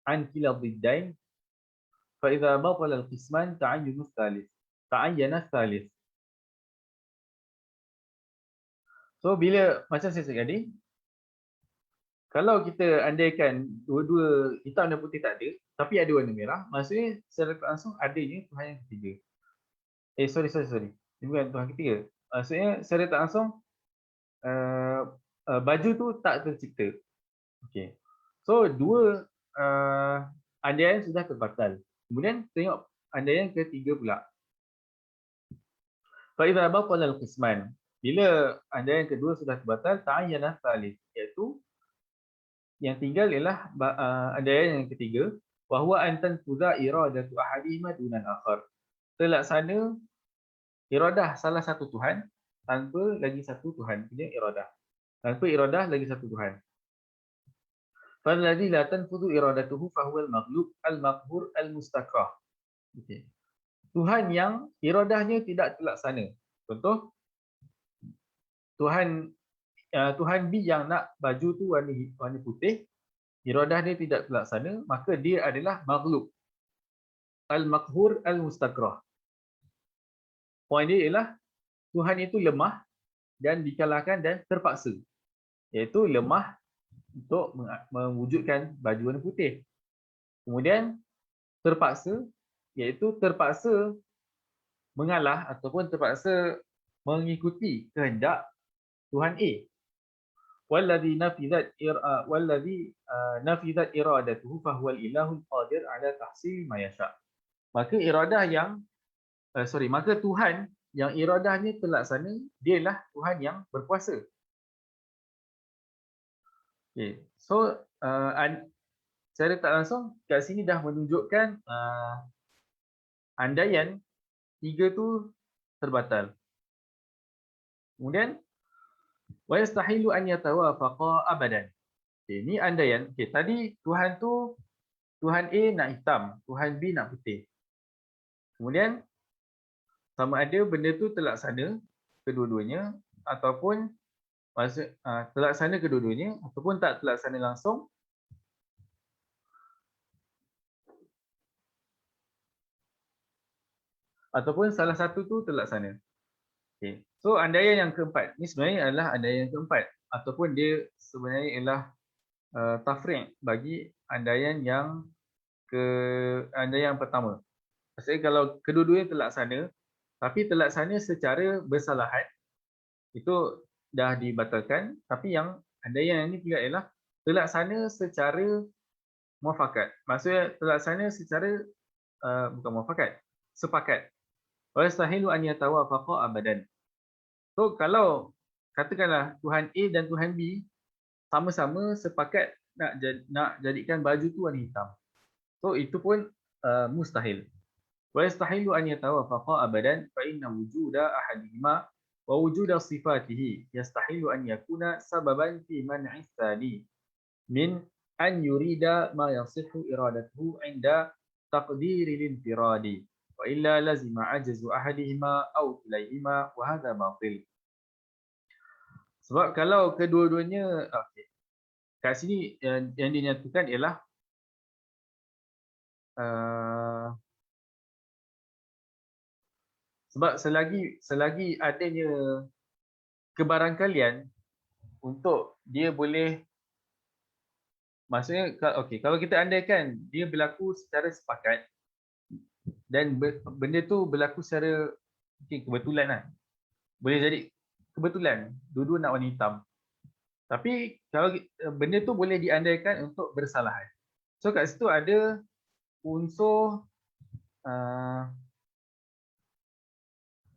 an kila dhiddain fa idza batala al-qisman ta'ayyana thalith. So bila macam saya cakap tadi, kalau kita andaikan dua-dua hitam dan putih tak ada, tapi ada warna merah, maksudnya secara langsung adanya Tuhan yang ketiga. Sorry. Ini bukan Tuhan ketiga. Maksudnya secara tak langsung baju tu tak tercipta. Okay. So dua andaian sudah terbatal. Kemudian tengok andaian ketiga pula. Fa idza batala al-qisman. Bila andaian kedua sudah terbatal, ta'ayyana thalith, iaitu yang tinggal ialah andaian yang ketiga, bahawa antan fuza iradatu ahadihima dunal akhar. Terlaksana iradah salah satu Tuhan tanpa lagi satu Tuhan punya iradah. Tanpa iradah lagi satu Tuhan. Falladhi la tanfudu iradatuhu fahuwa al-maghlub al-maqhur al-mustakrah. Okay. Tuhan yang iradahnya tidak terlaksana. Contoh, Tuhan B yang nak baju tu warna putih, iradah dia tidak terlaksana, maka dia adalah maghlub al-maqhur al-mustakrah. Poin dia ialah Tuhan itu lemah dan dikalahkan dan terpaksa. Iaitu lemah untuk mewujudkan baju warna putih. Kemudian terpaksa, iaitu terpaksa mengalah ataupun terpaksa mengikuti kehendak Tuhan A. والذي نفذت إرادته فهو الإله القادر على تحصيل ما يشاء. Maka iradah maka Tuhan yang iradahnya terlaksana, dialah Tuhan yang berkuasa. Okay. So secara tak langsung kat sini dah menunjukkan andaian tiga tu terbatal. Kemudian wa yastahilu an yatawafaqa abadan. Okay, ni andaian. Okay, tadi Tuhan A nak hitam, Tuhan B nak putih. Kemudian sama ada benda tu terlaksana kedua-duanya ataupun terlaksana kedua-duanya ataupun tak terlaksana langsung. Ataupun salah satu tu terlaksana. Okay. So andaian yang keempat ni sebenarnya adalah andaian yang keempat ataupun dia sebenarnya ialah tafri' bagi andaian yang pertama. Maksudnya kalau kedua-duanya terlaksana tapi terlaksana secara bersalahan, itu dah dibatalkan. Tapi yang andaian ini pula ialah terlaksana secara muafakat. Maksudnya terlaksana secara bukan muafakat, sepakat. Wa yastahilu an yatawafaqa abadan. So kalau katakanlah Tuhan A dan Tuhan B sama-sama sepakat nak jadikan baju tu warna hitam. So itu pun mustahil. Wa yastahilu an yatawafaqa abadan fa inna wujuda ahadihima wa wujuda sifatihi yastahilu an yakuna sababan fi man'i tsani min an yurida ma yasihhu iradatuhu 'inda taqdiri al-infiradi wa illa lazima ajzu ahadihima aw kilayhima wa hadha batil. Sebab kalau kedua-duanya kat sini yang dinyatakan ialah sebab selagi adanya kebarangkalian untuk dia boleh, maksudnya kalau kita andaikan dia berlaku secara sepakat dan benda tu berlaku secara kebetulan lah. Boleh jadi kebetulan dua-dua nak warna hitam. Tapi kalau benda tu boleh diandaikan untuk bersalahan. So kat situ ada unsur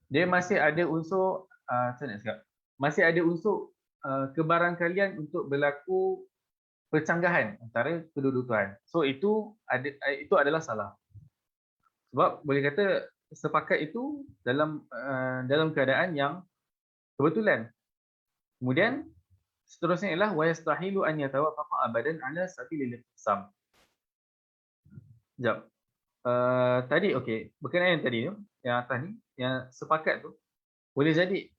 dia masih ada unsur macam mana cakap? Masih ada unsur kebarangkalian untuk berlaku percanggahan antara kedua-dua Tuhan. So itu adalah salah. Sebab boleh kata sepakat itu dalam keadaan yang kebetulan. Kemudian seterusnya ialah wa yastahilu an yatawafaqa abadan ala sabilil iqtisam. Sekejap. Tadi berkenaan yang tadi tu, yang atas ni, yang sepakat tu boleh jadi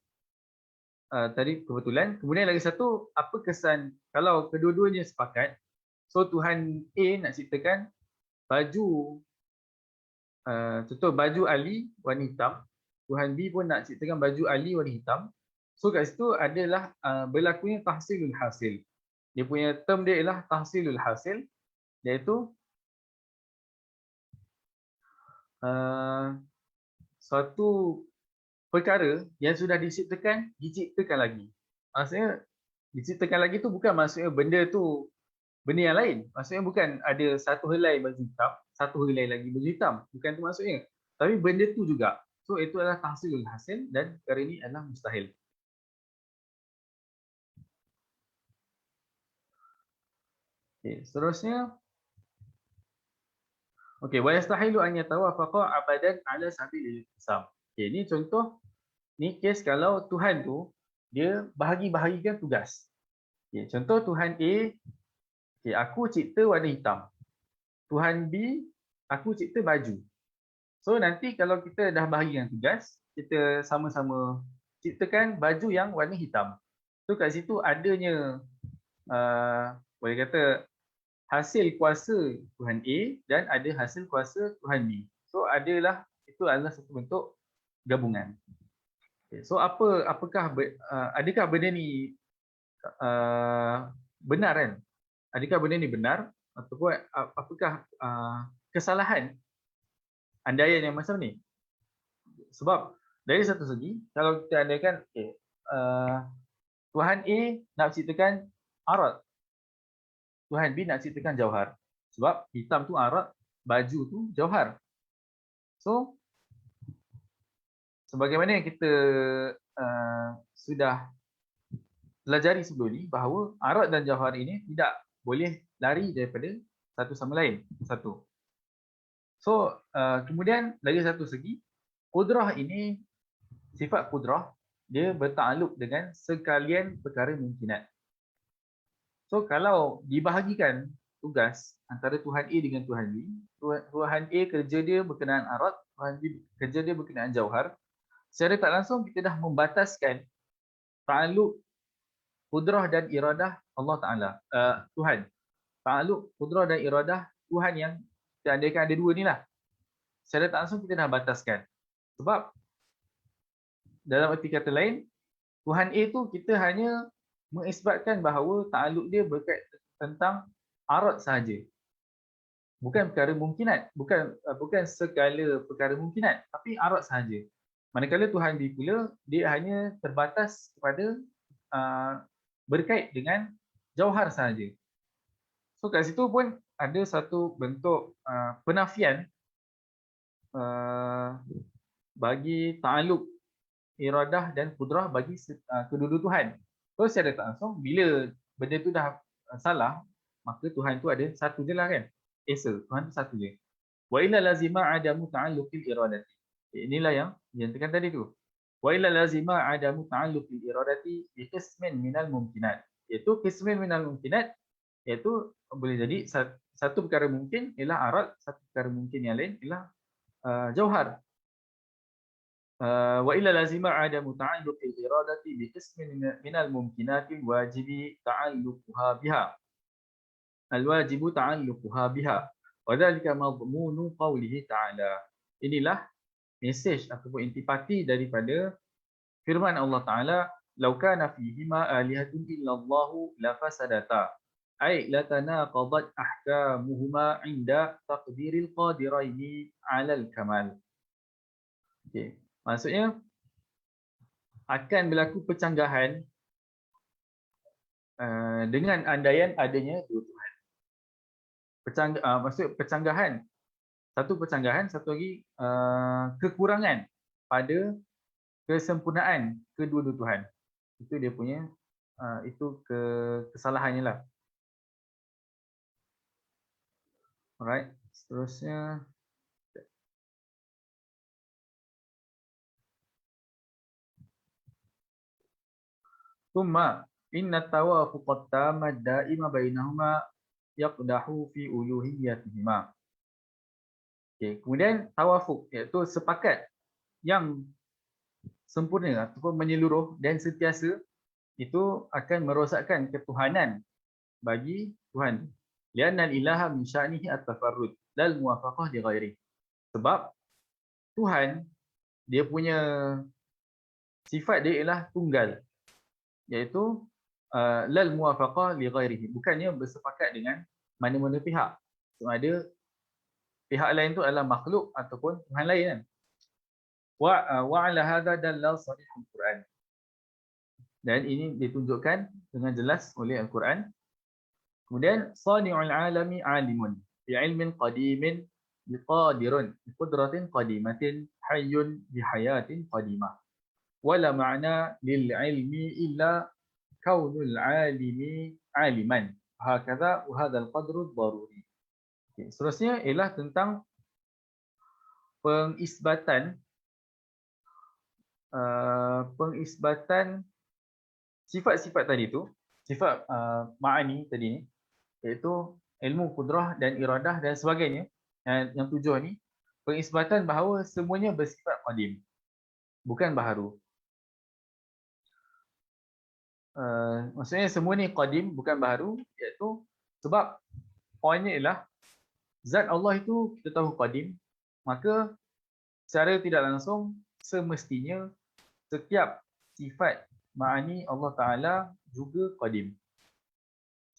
tadi kebetulan. Kemudian lagi satu, apa kesan kalau kedua-duanya sepakat. So Tuhan A nak ciptakan baju contoh baju Ali warna hitam, Tuhan B pun nak ciptakan baju Ali warna hitam. So kat situ adalah berlakunya tahsilul hasil. Dia punya term dia ialah tahsilul hasil, iaitu suatu perkara yang sudah diciptakan lagi. Maksudnya diciptakan lagi tu bukan maksudnya benda tu benda yang lain. Maksudnya bukan ada satu helai baju hitam, satu helai lagi baju hitam. Bukan tu maksudnya. Tapi benda tu juga. So itu adalah tahsilul hasil dan perkara ini adalah mustahil. Okay, seterusnya. Okey, wa yastahilu an yatawafaqa abadan ala sabilil iqtisam. Okey, ni contoh, ni kes kalau Tuhan tu dia bahagi-bahagikan tugas. Okey, contoh Tuhan A, okey, aku cipta warna hitam. Tuhan B, aku cipta baju. So nanti kalau kita dah bahagikan tugas, kita sama-sama ciptakan baju yang warna hitam. So kat situ adanya boleh kata hasil kuasa Tuhan A dan ada hasil kuasa Tuhan B. So itu adalah satu bentuk gabungan. Okay, so adakah benda ni benar kan? Adakah benda ni benar ataupun apakah kesalahan andaian yang macam ni? Sebab dari satu segi kalau kita andaikan Tuhan A nak ciptakan arad, Tuhan B nak ciptakan jauhar. Sebab hitam tu arad, baju tu jauhar. So, sebagaimana yang kita sudah pelajari sebelum ni, bahawa arad dan jauhar ini tidak boleh lari daripada satu sama lain. Satu. So, kemudian dari satu segi, kudrah ini, sifat kudrah, dia bertakluk dengan sekalian perkara mungkinat. So, kalau dibahagikan tugas antara Tuhan A dengan Tuhan B, Tuhan A kerja dia berkenaan arad, Tuhan B kerja dia berkenaan jauhar, secara tak langsung kita dah membataskan takluk kudrah dan iradah Allah Ta'ala, Tuhan. Takluk kudrah dan iradah Tuhan yang kita andaikan ada dua ni lah. Secara tak langsung kita dah bataskan. Sebab dalam arti kata lain, Tuhan A tu kita hanya mengisbatkan bahawa takluk dia berkait tentang arad sahaja. Bukan perkara mungkinat, bukan segala perkara mungkinat, tapi arad sahaja. Manakala Tuhan B pula, dia hanya terbatas kepada berkait dengan jauhar sahaja. So kat situ pun ada satu bentuk penafian bagi takluk iradah dan kudrah bagi kedua-dua Tuhan. So secara tak langsung, bila benda tu dah salah, maka Tuhan tu ada satu je lah kan. Esa, Tuhan tu satu je. Wa illa lazima adamu ta'alluqil iradati. Inilah yang tekan tadi tu. Wa illa lazima adamu ta'alluqil iradati bi qismin minal mumkinat. Iaitu qismin minal mumkinat, iaitu boleh jadi satu perkara mungkin ialah arad, satu perkara mungkin yang lain ialah jauhar. Wa illa lazima adamu ta'alluqil iradati bi qismin minal mumkinatil wajibi ta'alluquha biha. Al-wajibu ta'alluquha biha. Wa dhalika madmunu qawlihi ta'ala. Inilah mesej ataupun intipati daripada firman Allah Ta'ala, "Lau kana fihima alihatun illallahu lafasadata." Ai latanaqadat ahkamuhuma 'inda taqdiril qadiraini 'alal kamal. Okey. Maksudnya akan berlaku percanggahan dengan andaian adanya dua Tuhan. Maksud percanggahan, satu percanggahan, satu lagi kekurangan pada kesempurnaan kedua-dua Tuhan. Itu dia punya itu kesalahannya lah. Alright, seterusnya. Thumma inna tawafuqat tamma daima bainahuma yaqdahu fi uluhiyyatihima. Okay. Kemudian tawafuq, iaitu sepakat yang sempurna ataupun menyeluruh dan sentiasa, itu akan merosakkan ketuhanan bagi Tuhan. Lianna al-ilaha min sya'nihi at-tafarrud lal muwafaqah li ghairi. Sebab Tuhan, dia punya sifat dia ialah tunggal, iaitu lal muwafaqah li ghairihi, bukannya bersepakat dengan mana-mana pihak. Sama ada pihak lain tu adalah makhluk ataupun Tuhan lain kan. Wa ala hadha dalla sarihul Quran. Dan ini ditunjukkan dengan jelas oleh Al-Quran. Kemudian sani'ul alami alimun bi ilmin qadimin biqadirun bi qudratin qadimatin hayyun bi hayatin qadimah. Wala ma'na lil ilmi illa kaunul alimi aliman. Hakadha wa hadzal qadru daruri. Okay. Seterusnya ialah tentang pengisbatan sifat-sifat tadi tu, sifat ma'ani tadi ni, iaitu ilmu, kudrah dan iradah dan sebagainya. Yang tujuh ni, pengisbatan bahawa semuanya bersifat qadim, bukan baharu. Maksudnya semua ni qadim, bukan baharu, iaitu sebab poinnya ialah zat Allah itu kita tahu qadim, maka secara tidak langsung semestinya setiap sifat ma'ani Allah Ta'ala juga qadim.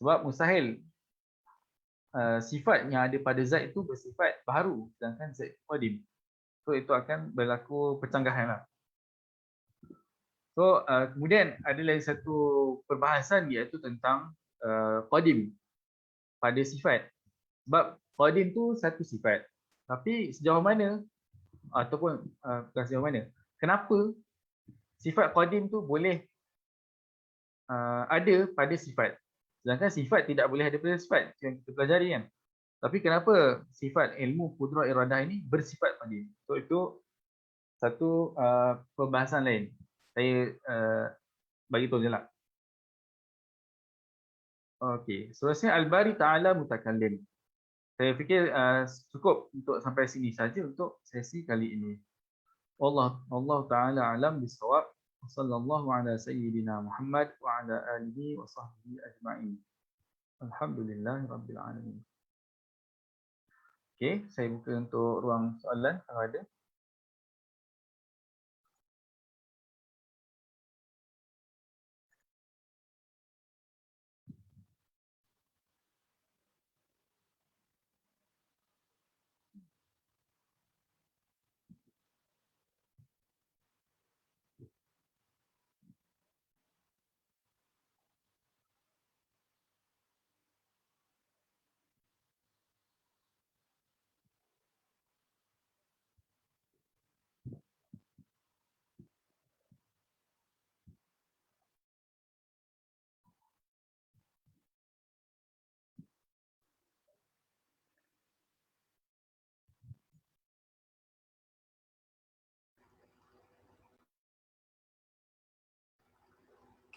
Sebab mustahil sifat yang ada pada zat itu bersifat baharu, sedangkan zat itu qadim. So itu akan berlaku percanggahan lah. So kemudian ada lagi satu perbahasan iaitu tentang qadim pada sifat. Sebab qadim tu satu sifat. Tapi sejauh mana ataupun bukan sejauh mana, kenapa sifat qadim tu boleh ada pada sifat. Sedangkan sifat tidak boleh ada pada sifat yang kita pelajari kan. Tapi kenapa sifat ilmu qudrah iradah ini bersifat qadim? So itu satu perbahasan lain. Saya bagi tahu je lah. Okey, seterusnya Al-Bari Ta'ala Mutakallim. Saya fikir cukup untuk sampai sini saja untuk sesi kali ini. Allah Ta'ala alam bisawab. Wassallallahu ala sayyidina Muhammad wa ala alihi wa sahbihi ajma'in. Alhamdulillah Rabbil Alamin. Okey, saya buka untuk ruang soalan kalau ada.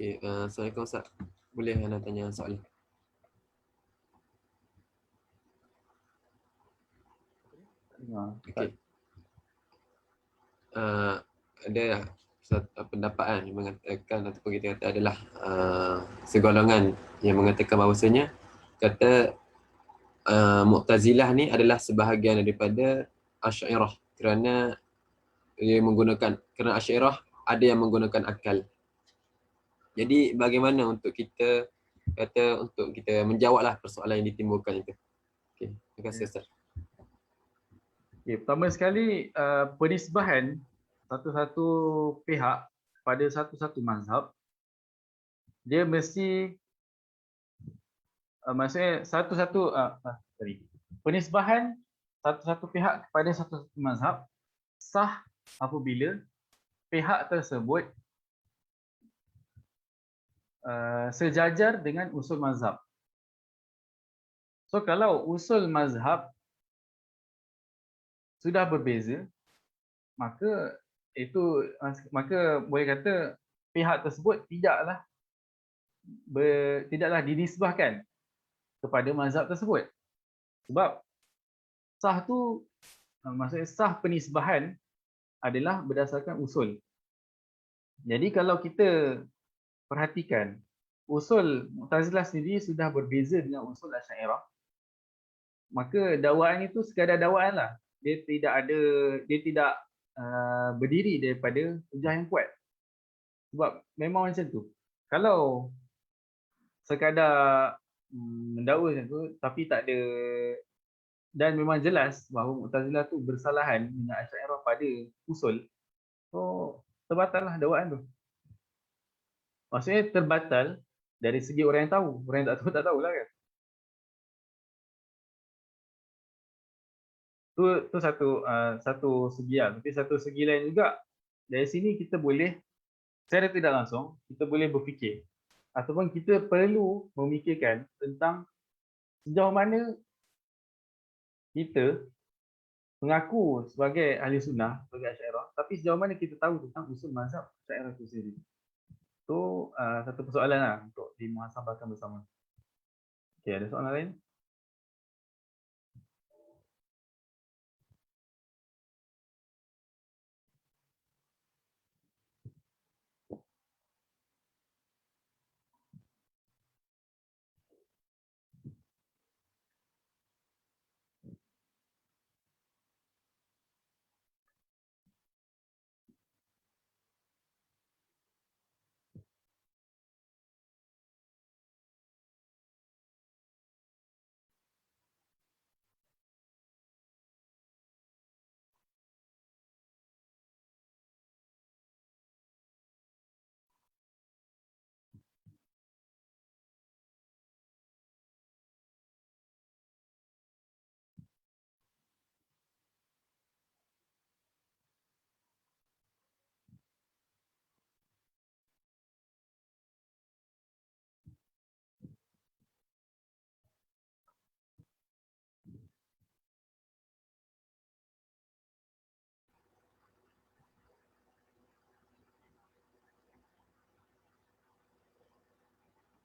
Okey, Assalamualaikum Ustaz. Boleh Ana tanya soalan? Okey. Ada satu pendapat yang mengatakan ataupun kita kata adalah segolongan yang mengatakan bahawasanya kata Mu'tazilah ni adalah sebahagian daripada Asy'ariyah kerana Asy'ariyah ada yang menggunakan akal. Jadi bagaimana untuk kita menjawablah persoalan yang ditimbulkan itu. Okey, terima kasih Ustaz. Okay, pertama sekali penisbahan satu-satu pihak pada satu-satu mazhab, dia mesti maksudnya penisbahan satu-satu pihak kepada satu-satu mazhab sah apabila pihak tersebut sejajar dengan usul mazhab. So kalau usul mazhab sudah berbeza, maka boleh kata pihak tersebut tidaklah dinisbahkan kepada mazhab tersebut. Sebab sah tu maksudnya sah penisbahan adalah berdasarkan usul. Jadi kalau kita perhatikan usul Mu'tazilah sendiri sudah berbeza dengan usul Asy'ariyah, maka dakwaan itu sekadar dakwaan lah. Dia tidak berdiri daripada hujah yang kuat. Sebab memang macam tu. Kalau sekadar mendakwa macam tu tapi tak ada, dan memang jelas bahawa Mu'tazilah tu bersalahan dengan Asy'ariyah pada usul, so terbatallah dakwaan tu. Maksudnya terbatal dari segi orang yang tahu. Orang yang tak tahulah kan. Tu satu segi lah. Tapi satu segi lain juga, dari sini kita boleh secara tidak langsung kita boleh berfikir ataupun kita perlu memikirkan tentang sejauh mana kita mengaku sebagai ahli sunnah, sebagai Asy'ariyah, tapi sejauh mana kita tahu tentang usul mazhab Asy'ariyah itu sendiri. Itu satu persoalan lah untuk dimuhasabahkan bersama. Okey, ada soalan lain?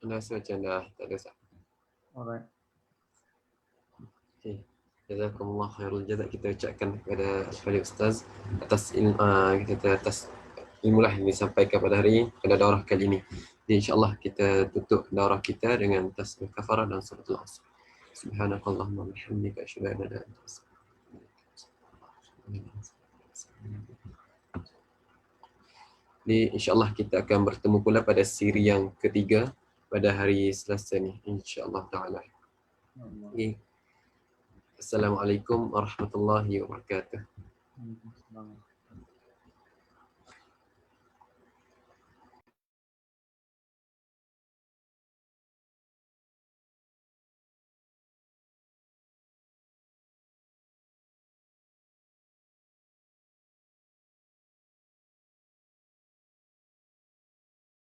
Anda rasa macam dah tak ada Ustaz? Alright. Okay. Jazakumullah khairul jazak, kita ucapkan kepada Al-Fadhil Ustaz atas atas ilmulah yang disampaikan pada hari ini, pada daurah kali ini. Jadi insya-Allah kita tutup daurah kita dengan tasbih kafarah dan suratul Asr. Subhanakallahumma wa bihamdika asyhadu an la ilaha illa anta astaghfiruka wa atubu ilaik. Jadi insya-Allah kita akan bertemu pula pada siri yang ketiga pada hari Selasa ni, insya-Allah taala. Okay. Assalamualaikum warahmatullahi wabarakatuh. Waalaikumsalam.